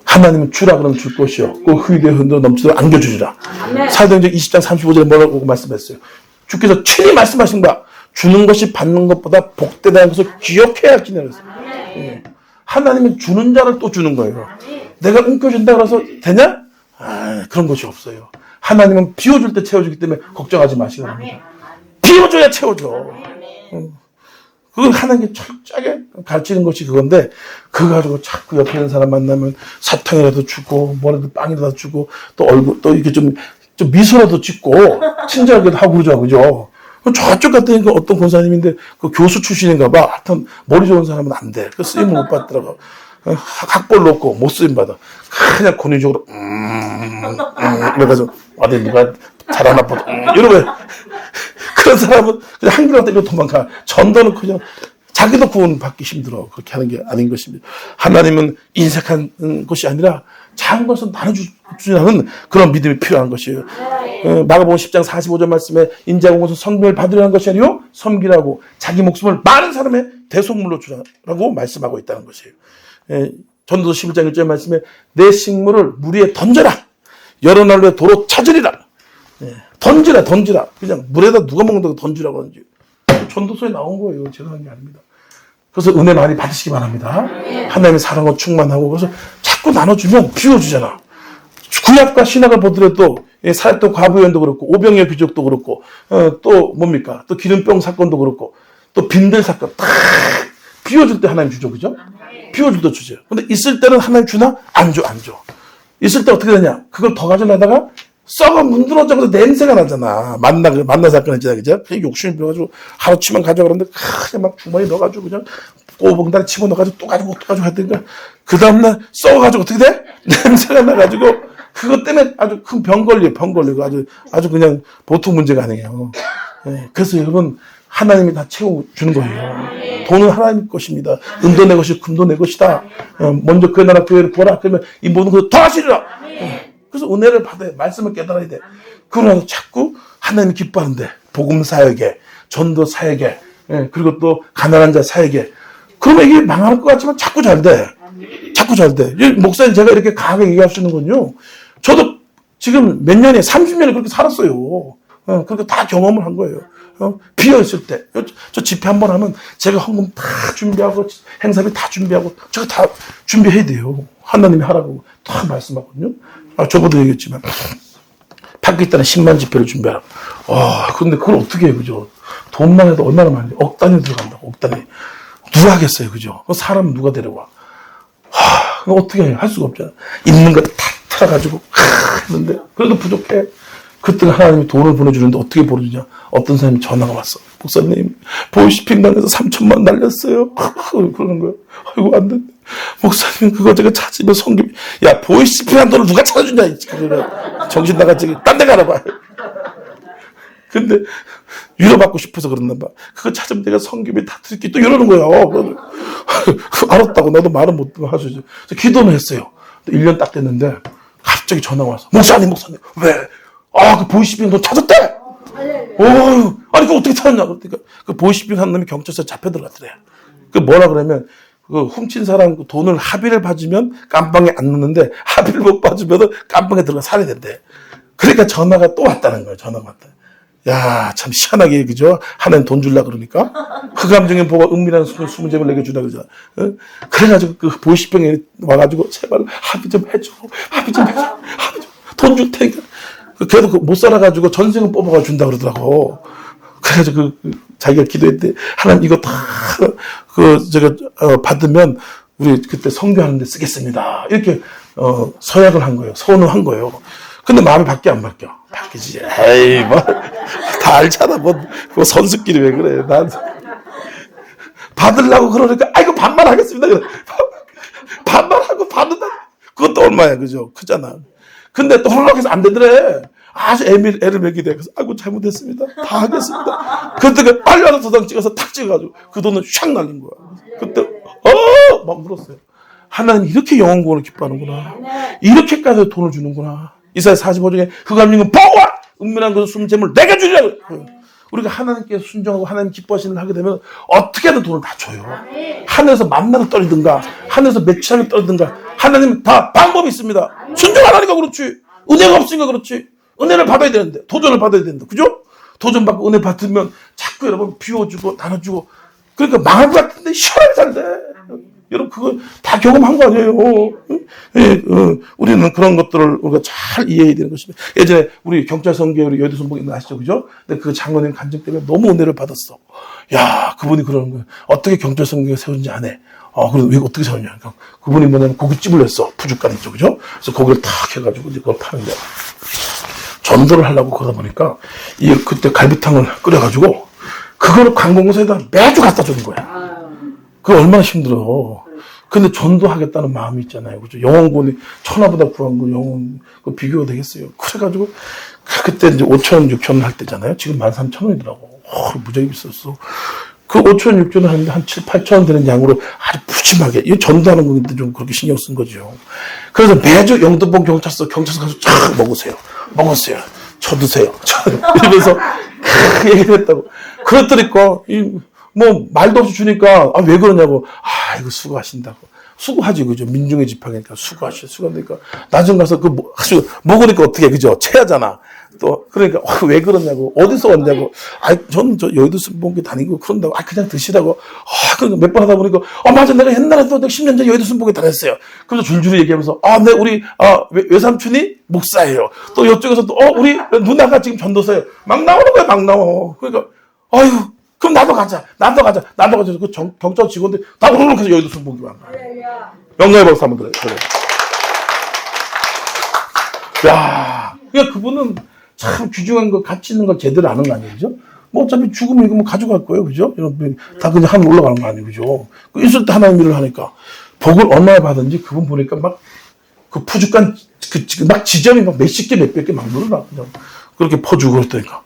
하나님은 주라 그러면 줄 것이요. 그 후유에 흔들어 넘치도록 안겨주리라. 사도행전 20장 35절에 뭐라고 말씀했어요? 주께서 친히 말씀하신 바 주는 것이 받는 것보다 복되다는 것을 기억해야 할지니 그랬어요. 하나님은 주는 자를 또 주는 거예요. 내가 움켜준다 그래서 되냐? 그런 것이 없어요. 하나님은 비워줄 때 채워주기 때문에 걱정하지 마시기 바랍니다. 비워줘야 채워줘. 그걸 하나님께 철저하게 가르치는 것이 그건데 그거 가지고 자꾸 옆에 있는 사람 만나면 사탕이라도 주고 뭐라도 빵이라도 주고 또 얼굴 또 이렇게 좀 미소라도 짓고 친절하게도 하고 그러죠, 그죠? 저쪽 같은 어떤 권사님인데 그 교수 출신인가 봐. 하여튼 머리 좋은 사람은 안 돼. 그 쓰임을 못 받더라고. 학벌 높고 못 쓰임 받아. 그냥 권위적으로 그래가지고 어디 누가 잘하나 보다 이러고 그런 사람은 그냥 한 길로 때려 도망가. 전도는 그냥 자기도 구원받기 힘들어. 그렇게 하는 게 아닌 것입니다. 하나님은 인색한 것이 아니라 작은 것은 나눠주는 그런 믿음이 필요한 것이에요. 마가복음 10장 45절 말씀에 인자가 온 것은 성령을 받으려는 것이 아니요 섬기라고 자기 목숨을 많은 사람의 대속물로 주라고 말씀하고 있다는 것이에요. 전도서 11장 1절 말씀에 내 식물을 물 위에 던져라. 여러 날 후에 도로 찾으리라. 던지라. 그냥 물에다 누가 먹는다고 던지라고 하는지. 전도서에 나온 거예요. 제가 한 게 아닙니다. 그래서 은혜 많이 받으시기 바랍니다. 하나님의 사랑으로 충만하고 그래서 자꾸 나눠주면 비워주잖아. 구약과 신약을 보더라도 사역도 과부연도 그렇고 오병이어 귀족도 그렇고 또 뭡니까? 또 기름병 사건도 그렇고 또 빈들 사건 딱 비워줄 때 하나님 주죠. 그죠? 비워줄 때 주죠. 근데 있을 때는 하나님 주나? 안 줘. 있을 때 어떻게 되냐? 그걸 더 가져다가 썩어 문드러져서 냄새가 나잖아. 만나 사건 있잖아. 그죠? 그냥 욕심이 들어가지고 하루치만 가져가는데 그냥 막 주머니에 넣어가지고 그냥 꼬봉다리 치고 넣어가지고 또 가지고 하든가. 그 다음날 썩어가지고 어떻게 돼? 냄새가 나가지고 그것 때문에 아주 큰 병 걸리고 아주 그냥 보통 문제가 아니에요. 그래서 여러분 하나님이 다 채워주는 거예요. 돈은 하나님 것입니다. 은도 내 것이 금도 내 것이다. 먼저 그 나라 교회를 보라. 그러면 이 모든 것을 더 하시리라. 그래서 은혜를 받아야 말씀을 깨달아야 돼. 그러나 자꾸 하나님이 기뻐하는데 복음 사역에 전도 사역에 그리고 또 가난한 자 사역에 그러면 이게 망할 것 같지만 자꾸 잘 돼. 목사님 제가 이렇게 강하게 얘기할 수 있는 건요. 저도 지금 몇 년에 30년에 그렇게 살았어요. 그렇게 다 경험을 한 거예요. 비어있을 때. 저 집회 한 번 하면 제가 헌금 다 준비하고 행사비 다 준비하고 제가 다 준비해야 돼요. 하나님이 하라고 다 말씀하거든요. 저번도 얘기했지만 파키스탄에 10만 집회를 준비하라고. 근데 그걸 어떻게 해요, 그죠? 돈만 해도 얼마나 많이 억 단위 들어간다고, 억 단위. 누가 하겠어요, 그죠? 사람 누가 데려와? 그거 어떻게 해요? 할 수가 없잖아. 있는 거 다 털어가지고 했는데 그래도 부족해. 그때 하나님이 돈을 보내주는데 어떻게 보내주냐? 어떤 사람이 전화가 왔어. 목사님, 보이시핑당에서 3천만 날렸어요. 그러는 거예요. 아이고, 안 된다. 목사님, 그거 제가 찾으면 성김, 야, 보이시핑한 돈을 누가 찾아주냐? 정신 나갔지. 딴 데 가라 봐. 근데, 위로받고 싶어서 그랬나 봐. 그거 찾으면 내가 성김이 다 드릴게. 또 이러는 거야. 알았다고. 나도 말은 못 하죠. 기도는 했어요. 1년 딱 됐는데, 갑자기 전화가 왔어. 목사님, 왜? 그 보이시핑 너 찾았대? 아니, 그거 어떻게 찾았냐? 그러니까 그 보이시핑 한 놈이 경찰서에 잡혀 들어갔더래. 그 뭐라 그러면, 그 훔친 사람 돈을 합의를 봐주면 깜빵에 안 넣는데, 합의를 못 봐주면 깜빵에 들어가 살해야 된대. 그러니까 전화가 또 왔다는 거예요. 전화가 왔다. 야, 참 희한하게, 그죠? 하나는 돈 줄라 그러니까. 흑암정에 보고 은밀한 수문제물 내게 주라 그러잖아. 그래가지고 그 보이시병에 와가지고 제발 합의 좀 해줘. 합의 좀 해줘. 돈 줄 테니까. 그래도 못 살아가지고 전생은 뽑아가 준다 그러더라고. 그래가지고 자기가 기도했대. 하나님 이거 다, 받으면 우리 그때 성교하는데 쓰겠습니다. 이렇게, 서약을 한 거예요. 서원을 한 거예요. 근데 마음이 바뀌어 안 바뀌어? 바뀌지. 에이, 뭐, 다 알잖아. 뭐 선수끼리 왜 그래. 난 받으려고 그러니까, 아이고, 반말하겠습니다. 그래. 반말하고 받는다. 그것도 얼마야, 그죠? 크잖아. 근데 또 허락해서 안 되더래. 아주 애를 먹이대. 그래서, 아이고, 잘못했습니다. 다 하겠습니다. 그때 빨리 와서 도장 찍어서 탁 찍어가지고 그 돈을 샥 날린 거야. 그때, 막 물었어요. 하나님 이렇게 영혼 구원을 기뻐하는구나. 이렇게까지 돈을 주는구나. 이사야 45장 중에 흑암령은 보고와 은밀한 것을 숨은 재물을 내게 주리라고. 우리가 하나님께 순종하고 하나님 기뻐하시는 일 하게 되면 어떻게든 돈을 다 줘요. 하늘에서 만나를 떨리든가 하늘에서 매출하게 떨리든가 하나님은 다 방법이 있습니다. 순종 안 하니까 그렇지. 은혜가 없으니까 그렇지. 은혜를 받아야 되는데 도전을 받아야 된다. 그죠? 도전 받고 은혜 받으면 자꾸 여러분 비워주고 나눠주고 그러니까 망할 것 같은데 시원하게 잘 돼. 여러분 그거 다 경험한 거 아니에요. 우리는 그런 것들을 우리가 잘 이해해야 되는 것입니다. 예전에 우리 경찰선교회 우리 여의도 선봉님 아시죠, 그죠? 근데 그 장로님 간증 때문에 너무 은혜를 받았어. 야, 그분이 그러는 거예요. 어떻게 경찰선교회 세운지 안 해. 그래서 왜 어떻게 세웠냐? 그러니까 그분이 뭐냐면 고깃집을 냈어. 푸주간 있죠, 그죠? 그래서 고기를 탁 해가지고 이제 그걸 파는 거야. 전도를 하려고 그러다 보니까 그때 갈비탕을 끓여가지고 그거를 관공서에다 매주 갖다 주는 거야. 그거 얼마나 힘들어. 근데 전도하겠다는 마음이 있잖아요. 그죠? 영혼군이 천하보다 구한 거 영혼, 그 비교가 되겠어요. 그래가지고, 그때 이제 5,000원, 6,000원 할 때잖아요. 지금 13,000원이더라고. 무지하게 비쌌어. 그 5,000원, 6,000원 하는데 한 7, 8,000원 되는 양으로 아주 푸짐하게, 이 전도하는 건데 좀 그렇게 신경 쓴 거죠. 그래서 매주 영등포 경찰서 가서 쫙 먹었어요. 저 드세요. 이러면서 얘기를 했다고. 그랬더니까, 뭐, 말도 없이 주니까, 왜 그러냐고. 이거 수고하신다고. 수고하지, 그죠? 민중의 지팡이니까 수고하니까. 나중 가서 먹으니까 어떻게, 그죠? 체하잖아. 또, 그러니까, 왜 그러냐고. 어디서 왔냐고. 저는 여의도 순복음교회 다니고 그런다고. 그냥 드시라고. 그러니까 몇 번 하다 보니까, 맞아. 내가 옛날에도 10년 전에 여의도 순복음교회 다녔어요. 그래서 줄줄이 얘기하면서, 네, 우리, 외삼촌이 목사예요. 또 이쪽에서 또, 우리 누나가 지금 전도사예요. 막 나오는 거야, 막 나와. 그러니까, 그럼 나도 가자. 그 경찰 직원들 다 우르르 해서 여의도 순복음교회 간 거야. 명예의 박수 한번 들어요. 야, 그러니까 그분은 참 귀중한 거, 가치 있는 걸 제대로 아는 거 아니에요, 그죠? 뭐 어차피 죽으면 이거 뭐 가져갈 거예요, 그죠? 다 그냥 하늘 올라가는 거 아니에요, 그죠? 있을 때 하나님 일을 하니까 복을 얼마나 받은지 그분 보니까 막 그 푸죽간 막 지점이 막 몇십 개, 몇백 개 막 늘어나 그냥 그렇게 퍼주고 그랬다니까.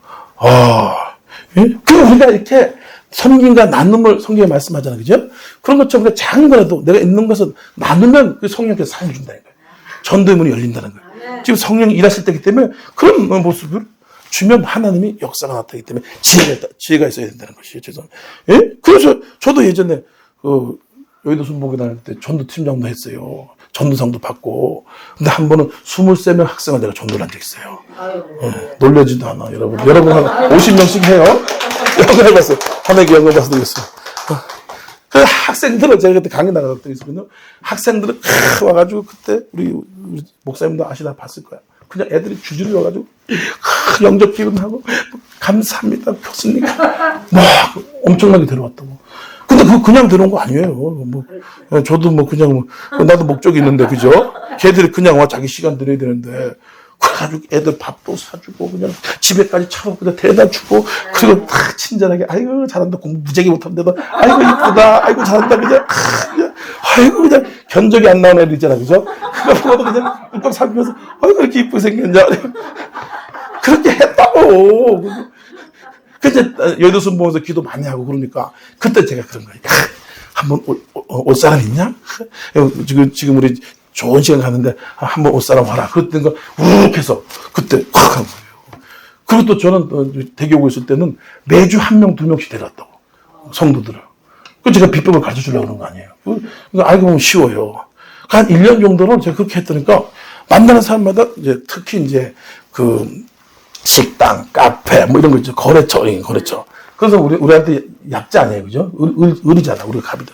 그럼 우리가 이렇게 섬김과 나눔을 성경에 말씀하잖아요. 그죠? 그런 것처럼 우리가 작은 거라도 내가 있는 것을 나누면 그 성령께서 사용해 준다는 거예요. 전도의 문이 열린다는 거예요. 지금 성령이 일하실 때이기 때문에 그런 모습을 주면 하나님이 역사가 나타나기 때문에 지혜가 있어야 된다는 것이에요. 죄송합니다. 그래서 저도 예전에 여의도 순복음교회 다닐 때 전도 팀장도 했어요. 전도상도 받고. 근데 한 번은 23명 학생을 내가 전도를 한 적 있어요. 놀라지도 않아, 여러분. 여러분 한 50명씩 해요. 영광해봤어요. 하나님께 영광받아서 드렸어요. 그 학생들은 제가 그때 강의 나가던 때 있었거든요. 학생들은 와가지고 그때 우리 목사님도 아시나 봤을 거야. 그냥 애들이 주저리 와가지고 영접 기도하고 감사합니다 교수님. 엄청나게 데려왔다고. 근데 그거 그냥 데려온 거 아니에요. 저도 그냥 나도 목적이 있는데 그죠? 걔들이 그냥 와 자기 시간 들여야 되는데. 그래가지고 애들 밥도 사주고 그냥 집에까지 차로 그냥 데려다 주고 그리고 다 친절하게 아이고 잘한다 공부 무지하게 못하는데도 아이고 이쁘다 아이고 잘한다 그냥 아이고 그냥 견적이 안 나오는 애들 있잖아 그죠? 그거 보고도 그냥 꿀꺽 살면서 아이고 이렇게 이쁘게 생겼냐 그렇게 했다고. 근데 여의도 순복음에서 기도 많이 하고 그러니까 그때 제가 그런 거예요. 한번 올 사람 있냐? 지금 우리 좋은 시간 가는데 한번 올 사람 와라. 그랬던 거 우욱 해서 그때 확 한 거예요. 그리고 또 저는 대교구에 있을 때는 매주 1명, 2명씩 데려왔다고. 성도들을. 그 제가 비법을 가르쳐 주려고 그런 거 아니에요. 알고 보면 쉬워요. 한 1년 정도는 제가 그렇게 했더니까 만나는 사람마다 이제 특히 이제 그 식당, 카페 뭐 이런 거 있죠. 거래처. 그래서 우리한테 약자 아니에요. 그죠? 을이잖아. 우리가 갑이다.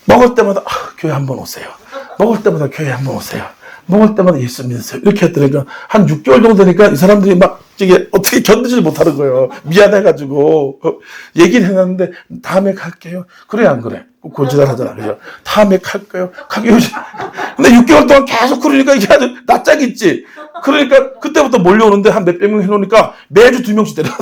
먹을 때마다 교회 한번 오세요. 먹을 때마다 교회 한번 오세요. 먹을 때마다 예수 믿으세요. 이렇게 했더니까 한 6개월 정도 되니까 이 사람들이 막 저게 어떻게 견디지 못하는 거예요. 미안해가지고 얘기를 해놨는데 다음에 갈게요. 그래 안 그래? 고지랄 하잖아. 그죠? 다음에 갈게요. 가게요. 근데 6개월 동안 계속 그러니까 이게 아주 낯짝이 있지. 그러니까 그때부터 몰려오는데 한 몇백 명 해놓으니까 매주 2명씩 데려와.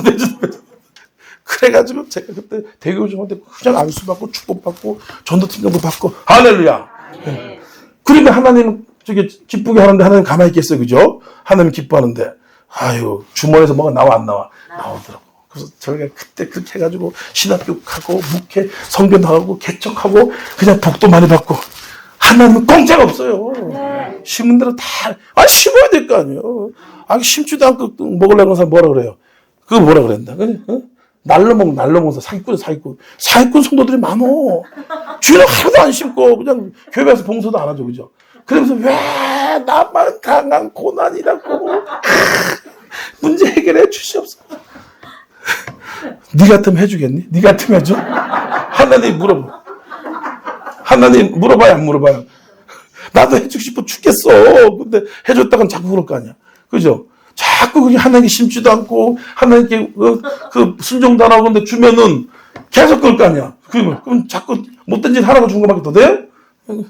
그래가지고 제가 그때 대교주한테 그냥 안수받고 축복받고 전도팀장도 받고 할렐루야. 네. 그러니까 하나님은 저게 기쁘게 하는데 하나님 가만히 있겠어요. 그죠? 하나님 기뻐하는데 아유 주머니에서 뭐가 나와 안 나와? 나오더라고. 그래서 저희가 그때 그렇게 해가지고 신학교하고 묵회 성변하고 개척하고 그냥 복도 많이 받고 하나님은 공짜가 없어요. 심은 대로 다 심어야 될 거 아니에요. 심지도 않고 먹으려고 하는 사람 뭐라 그래요? 그거 뭐라 그랬나? 어? 날로 먹어서 사기꾼 성도들이 많어. 주일에 하루도 안 심고 그냥 교회 가서 봉사도 안 하죠. 그죠? 그러면서 왜 나만 당한 고난이라고 문제 해결해 주시옵소서. 네 같으면 해주겠니? 네 같으면 해줘? 하나님 물어봐. 하나님 물어봐요 안 물어봐요? 나도 해주고 싶어 죽겠어. 근데 해줬다간 자꾸 그럴 거 아니야. 그죠? 자꾸 그게 하나님께 심지도 않고 하나님께 그 순종도 안 하고 근데 주면은 계속 그럴 거 아니야. 그럼 자꾸 못된 짓 하라고 준 것밖에 더 돼요?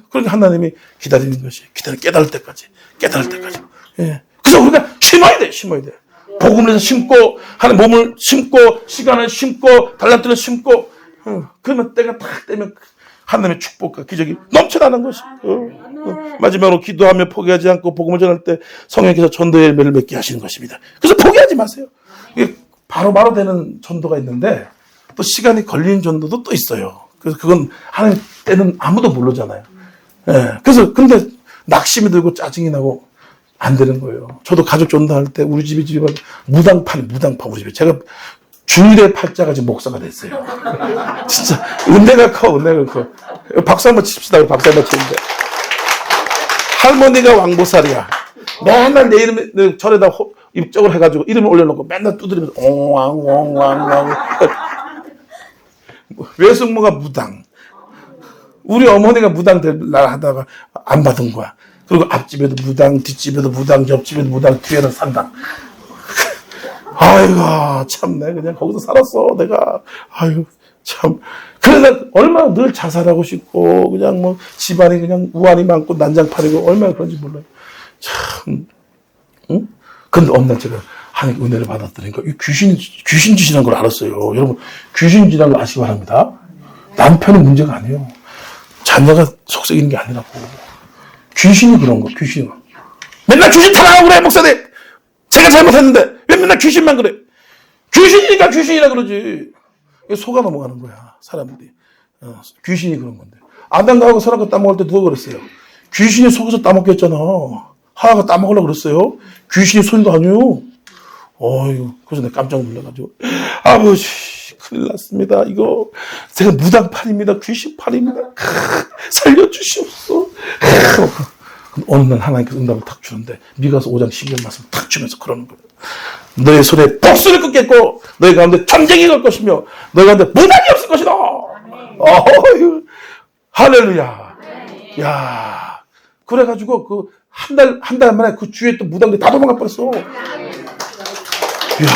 그러니까 하나님이 기다리는 것이 깨달을 때까지. 예. 그래서 우리가 심어야 돼. 복음을 해서 심고 하나님 몸을 심고 시간을 심고 달란트를 심고 그러면 때가 딱 되면 하나님의 축복과 기적이 넘쳐나는 것이. 마지막으로 기도하며 포기하지 않고 복음을 전할 때 성령께서 전도의 열매를 맺게 하시는 것입니다. 그래서 포기하지 마세요. 이게 바로바로 되는 전도가 있는데 또 시간이 걸리는 전도도 또 있어요. 그래서 그건 하나님 때는 아무도 모르잖아요. 예. 그래서 근데 낙심이 들고 짜증이 나고 안 되는 거예요. 저도 가족 전도할 때 우리 집이 무당판 우리 집에 제가 주일에 팔자가 지금 목사가 됐어요. 진짜 은혜가 커. 박수 한번 칩시다. 박수 한번 치는데 할머니가 왕보살이야. 맨날 내 이름 절에다 입적을 해가지고 이름을 올려놓고 맨날 두드리면서 옹왕 외숙모가 무당. 우리 어머니가 무당 될라 하다가 안 받은 거야. 그리고 앞집에도 무당, 뒷집에도 무당, 옆집에도 무당, 뒤에는 상당. 아이고, 참내 그냥 거기서 살았어, 내가. 아유, 참. 그래서 얼마나 늘 자살하고 싶고, 그냥 뭐, 집안이 그냥 우환이 많고, 난장판이고, 얼마나 그런지 몰라요. 참. 응? 근데 어느 날 제가 하나님 은혜를 받았더니까, 이 귀신 짓이라는 걸 알았어요. 여러분, 귀신 짓이라는 걸 아시기 바랍니다. 남편은 문제가 아니에요. 자녀가 속썩이는 게 아니라고. 귀신이 그런 거, 귀신. 맨날 귀신 타라고 그래, 목사님! 제가 잘못했는데, 왜 맨날 귀신만 그래? 귀신이니까 귀신이라 그러지. 속아 넘어가는 거야, 사람들이. 귀신이 그런 건데. 아담과 선악과 따먹을 때 누가 그랬어요? 귀신이 속에서 따먹겠잖아. 하하가 따먹으려고 그랬어요. 귀신이 소리도 아니에요. 어이구, 그래서 내가 깜짝 놀라가지고. 아버지, 큰일 났습니다. 이거, 제가 무당판입니다. 귀신판입니다. 살려주시옵소서. 어느 날 하나님께서 응답을 탁 주는데 미가서 5장 12절 말씀 탁 주면서 그러는 거예요. 너의 손에 복수를 끊겠고 너희 가운데 전쟁이 갈 것이며 너희 가운데 무당이 없을 것이다. 어휴, 할렐루야. 야, 그래가지고 그 한 달 만에 그 주위에 또 무당들이 다 도망가 버렸어. 이야,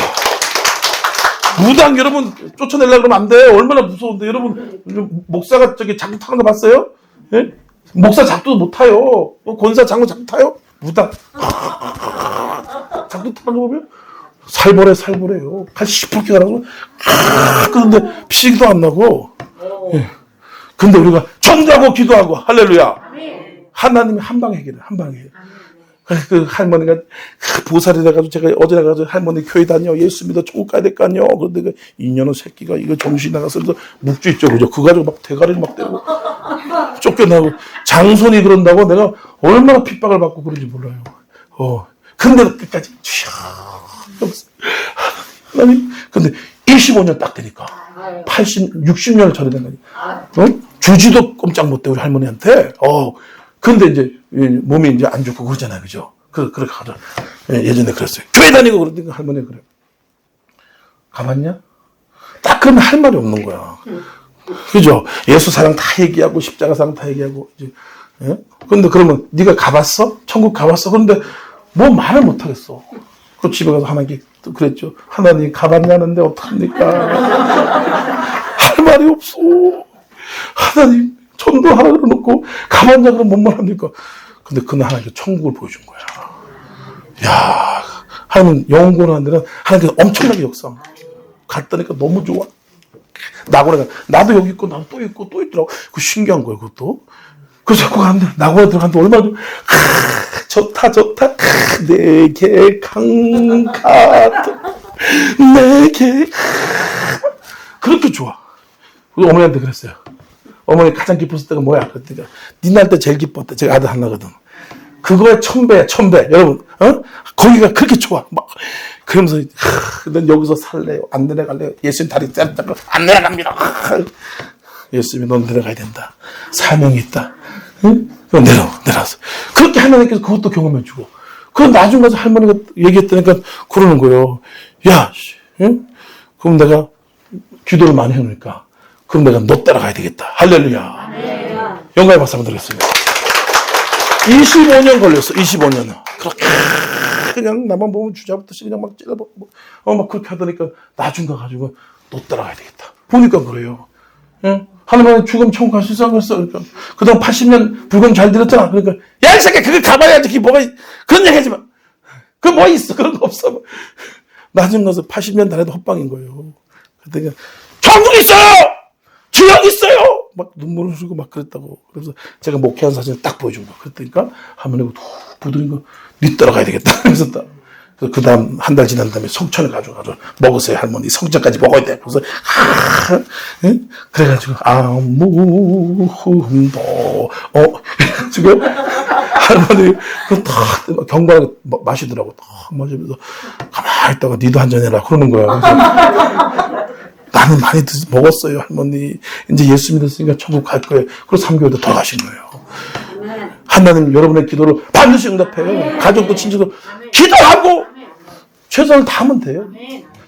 무당 여러분 쫓아내려고 그러면 안 돼. 얼마나 무서운데. 여러분 목사가 저기 자꾸 타는 거 봤어요? 예? 목사 작두도 못 타요. 권사 장로 작두 타요? 무당. 작두 타는 거 보면 살벌해요. 한 10%가 나서 그런데 피도 안 나고. 예. 근데 우리가 전도하고 기도하고 할렐루야. 하나님이 한 방에 해결해. 그래서 그 할머니가 보살이 돼가지고 제가 어제 나가서 할머니 교회 다녀 예수 믿어 천국 가야 될 거 아니요. 그런데 그 이년의 새끼가 이거 정신 나가서 묵주 있죠, 그죠? 그거 가지고 막 대가리를 막 대고 쫓겨나고 장손이 그런다고 내가 얼마나 핍박을 받고 그런지 몰라요. 근데도 끝까지 하나님. 근데 25년 딱 되니까 60년을 전해된 거지. 주지도 꼼짝 못해 우리 할머니한테. 근데 이제 몸이 이제 안 좋고 그러잖아요, 그죠? 그렇게 하죠. 예전에 그랬어요. 교회 다니고 그러니까 할머니가 그래. 가봤냐? 딱 그러면 할 말이 없는 거야. 그죠? 예수 사랑 다 얘기하고 십자가 사랑 다 얘기하고 이제. 예? 근데 그러면 네가 가봤어? 천국 가봤어? 그런데 뭐 말을 못 하겠어. 그 집에 가서 하나님께 그랬죠. 하나님 가봤냐는데 어떡합니까? 할 말이 없어. 하나님 전도하라 그러놓고 가봤냐 그러면 뭔 말 합니까? 근데 그날 하나님께 천국을 보여준 거야. 야, 하나님 영혼 구원하는 데는 하나님께서 엄청나게 역사. 갔다니까 너무 좋아. 나고라가 나도 여기 있고 나도 또 있고 또 있더라고. 그 신기한 거예요, 그것도. 그래서 자꾸 가는데 나고라 들어갔는데 얼마나 좋다. 내게 강가도 내게 그렇게 좋아. 우리 어머니한테 그랬어요. 어머니 가장 기뻤을 때가 뭐야? 그랬더니 네 날 때 제일 기뻤대. 제가 아들 하나거든. 그거에 1000배. 여러분, 거기가 그렇게 좋아. 막 그러면서 넌 여기서 살래요? 안 내려갈래요? 예수님 다리 짧다고 안 내려갑니다. 예수님이 넌 내려가야 된다. 사명이 있다. 응? 그럼 내려왔어. 그렇게 하나님께서 그것도 경험해주고. 그럼 나중 가서 할머니가 얘기했다니까 그러는 거예요. 야, 응? 그럼 내가 기도를 많이 해놓으니까 그럼 내가 너 따라가야 되겠다. 할렐루야. 영광의 박수 한번 드리겠습니다. 25년 걸렸어. 25년. 그렇게 그냥 나만 보면 주자부터 그냥 막 찔러봐. 막 그렇게 하다니까 나중 가가지고 너 따라가야 되겠다. 보니까 그래요. 응? 하나님은 죽음 천국 갈 수 있어? 그랬어. 그러니까. 그동안 80년 불금 잘 들었잖아. 그러니까, 야, 이 새끼, 그거 가봐야지. 그게 뭐가, 그런 얘기 하지 마. 그거 뭐 있어? 그런 거 없어. 나중 가서 80년 다녀도 헛방인 거예요. 그러니까, 천국 있어요! 지옥 있어요! 막 눈물을 흘리고 막 그랬다고. 그래서 제가 목회한 사진을 딱 보여준 거야. 그랬더니까, 할머니가 툭 부드린 거, 니 따라가야 되겠다. 그래서 그 다음 한 달 지난 다음에 성천을 가져가서 먹으세요, 할머니. 성천까지 먹어야 돼. 그래서 그래가지고 아무 흠도 지금 할머니 그다 경건하게 마시더라고. 다 마시면서 가만히 있다가 니도 한잔 해라 그러는 거야. 그래서 나는 많이 먹었어요, 할머니. 이제 예수 믿었으니까 천국 갈 거예요. 그래서 3개월 더 돌아가신 거예요. 하나님 여러분의 기도를 반드시 응답해요. 가족도 친척도 기도하고 최선을 다하면 돼요.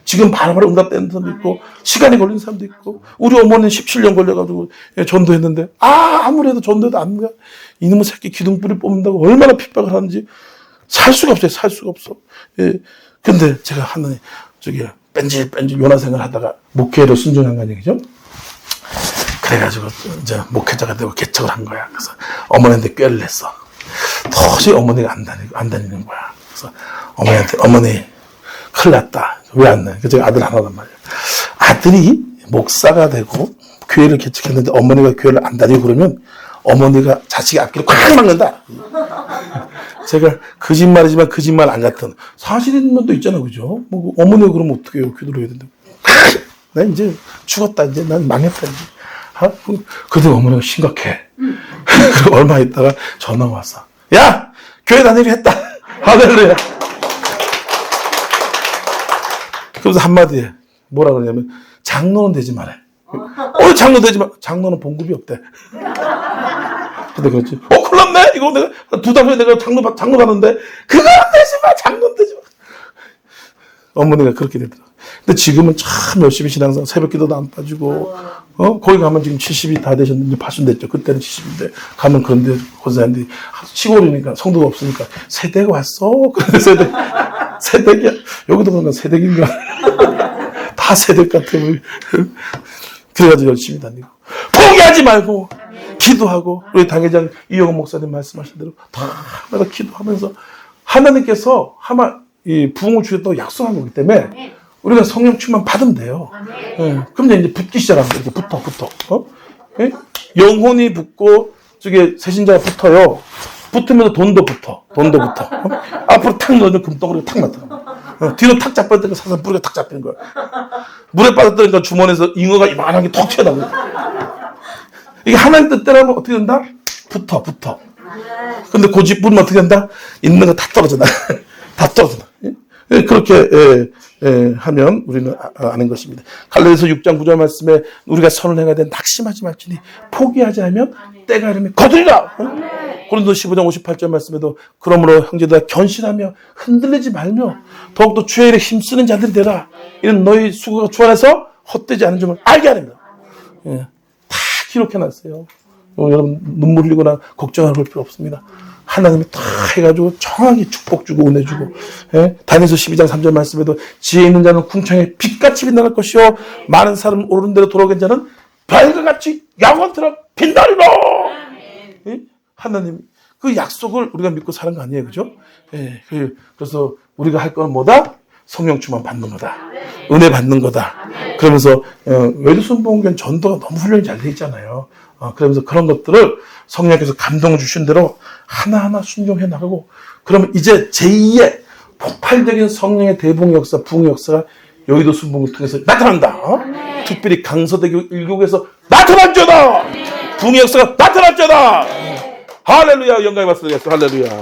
지금 바로바로 응답되는 사람도 있고 시간이 걸리는 사람도 있고 우리 어머니는 17년 걸려가지고 전도했는데 아무래도 전도해도 안 가. 이놈의 새끼 기둥뿌리 뽑는다고 얼마나 핍박을 하는지 살 수가 없어요. 살 수가 없어. 예. 근데 제가 하나님 뺀질뺀질 요나생을 하다가 목회로 순종한 거 얘기죠. 그래가지고 이제 목회자가 되고 개척을 한 거야. 그래서 어머니한테 꾀를 냈어. 도저히 어머니가 안 다니는 거야. 그래서 어머니한테 어머니 큰일 났다. 왜 안 내? 그래서 제가 아들 하나란 말이야. 아들이 목사가 되고 교회를 개척했는데 어머니가 교회를 안 다니고 그러면 어머니가 자식의 앞길을 콱 막는다. 제가 거짓말이지만 거짓말 안 같은 사실인 면도 있잖아, 그죠? 뭐 어머니가 그러면 어떻게 해요? 기도를 해야 된다. 나 이제 죽었다. 이제 난 망했다. 이제. 그래도 어머니가 심각해. 그리고 얼마 있다가 전화가 왔어. 야! 교회 다니기로 했다. 할렐루야. 그래서 한마디에 뭐라 그러냐면 장로는 되지 말해. 장로 되지 마. 장로는 봉급이 없대. 근데 그렇지. 큰일 났네. 이거 내가 2달 후에 내가 장로 가는데 그거 안 되지 마. 장로는 되지 마. 어머니가 그렇게 되더라. 근데 지금은 참 열심히 신앙생활 새벽 기도도 안 빠지고 거기 가면 지금 70이 다 되셨는데 80 됐죠. 그때는 70인데 가면 그런데 권사님들이 시골이니까 성도가 없으니까 새댁 왔어. 근데 새댁이야. 여기도 보면 새댁인가. 다 새댁 같아. 그래가지고 열심히 다니고 포기하지 말고 기도하고 우리 당회장 이영훈 목사님 말씀하신 대로 다마다 기도하면서 하나님께서 이 부흥을 주겠다고 약속한 거기 때문에 우리가 성령 충만 받으면 돼요. 그럼 이제 붙기 시작합니다. 이렇게 붙어. 영혼이 붙고 저게 새신자가 붙어요. 붙으면서 돈도 붙어. 앞으로 탁 넣으면 금덩어리가 탁 나타나. 뒤로 탁 잡았더니 사선 뿌리가 탁 잡히는 거야. 물에 빠졌더니 주머니에서 잉어가 이만하게 톡 튀어나오는 거야. 이게 하나님 뜻대로 어떻게 된다? 붙어. 근데 고집 부리면 어떻게 된다? 있는 거 다 떨어져. 다 떨어져. 그렇게 하면 우리는 아는 것입니다. 갈라디아서 6장 9절 말씀에 우리가 선을 행하되 낙심하지 말지니 포기하지 않으면 때가 이르면 거두리라. 고린도서 15장 58절 말씀에도 그러므로 형제들아 견신하며 흔들리지 말며 더욱더 주의 일에 힘쓰는 자들이 되라. 이는 너희 수고가 주 안에서 헛되지 않은 점을 알게 하랍니다. 다 기록해놨어요. 여러분 눈물 흘리거나 걱정할 필요 없습니다. 하나님이 다 해가지고 정확히 축복 주고 은혜 주고. 다니엘서 12장 3절 말씀에도 지혜 있는 자는 궁창에 빛같이 빛날 것이요 많은 사람 오르는 대로 돌아오는 자는 별과 같이 영원토록 빛나리라. 하나님 그 약속을 우리가 믿고 사는 거 아니에요, 그죠? 그래서 우리가 할 건 뭐다? 성령 충만 받는 거다. 은혜 받는 거다. 그러면서 외도 순복음교회는 전도가 너무 훈련이 잘 돼 있잖아요. 그러면서 그런 것들을 성령께서 감동을 주신 대로 하나하나 순종해 나가고, 그러면 이제 제2의 폭발적인 성령의 대봉 역사, 부흥 역사가 여의도 순복음을 통해서 나타난다. 특별히 강서대교 일교에서 나타난지어다. 부흥의 역사가 나타났지어다. 할렐루야. 영광의 박수 드리겠습니다. 할렐루야.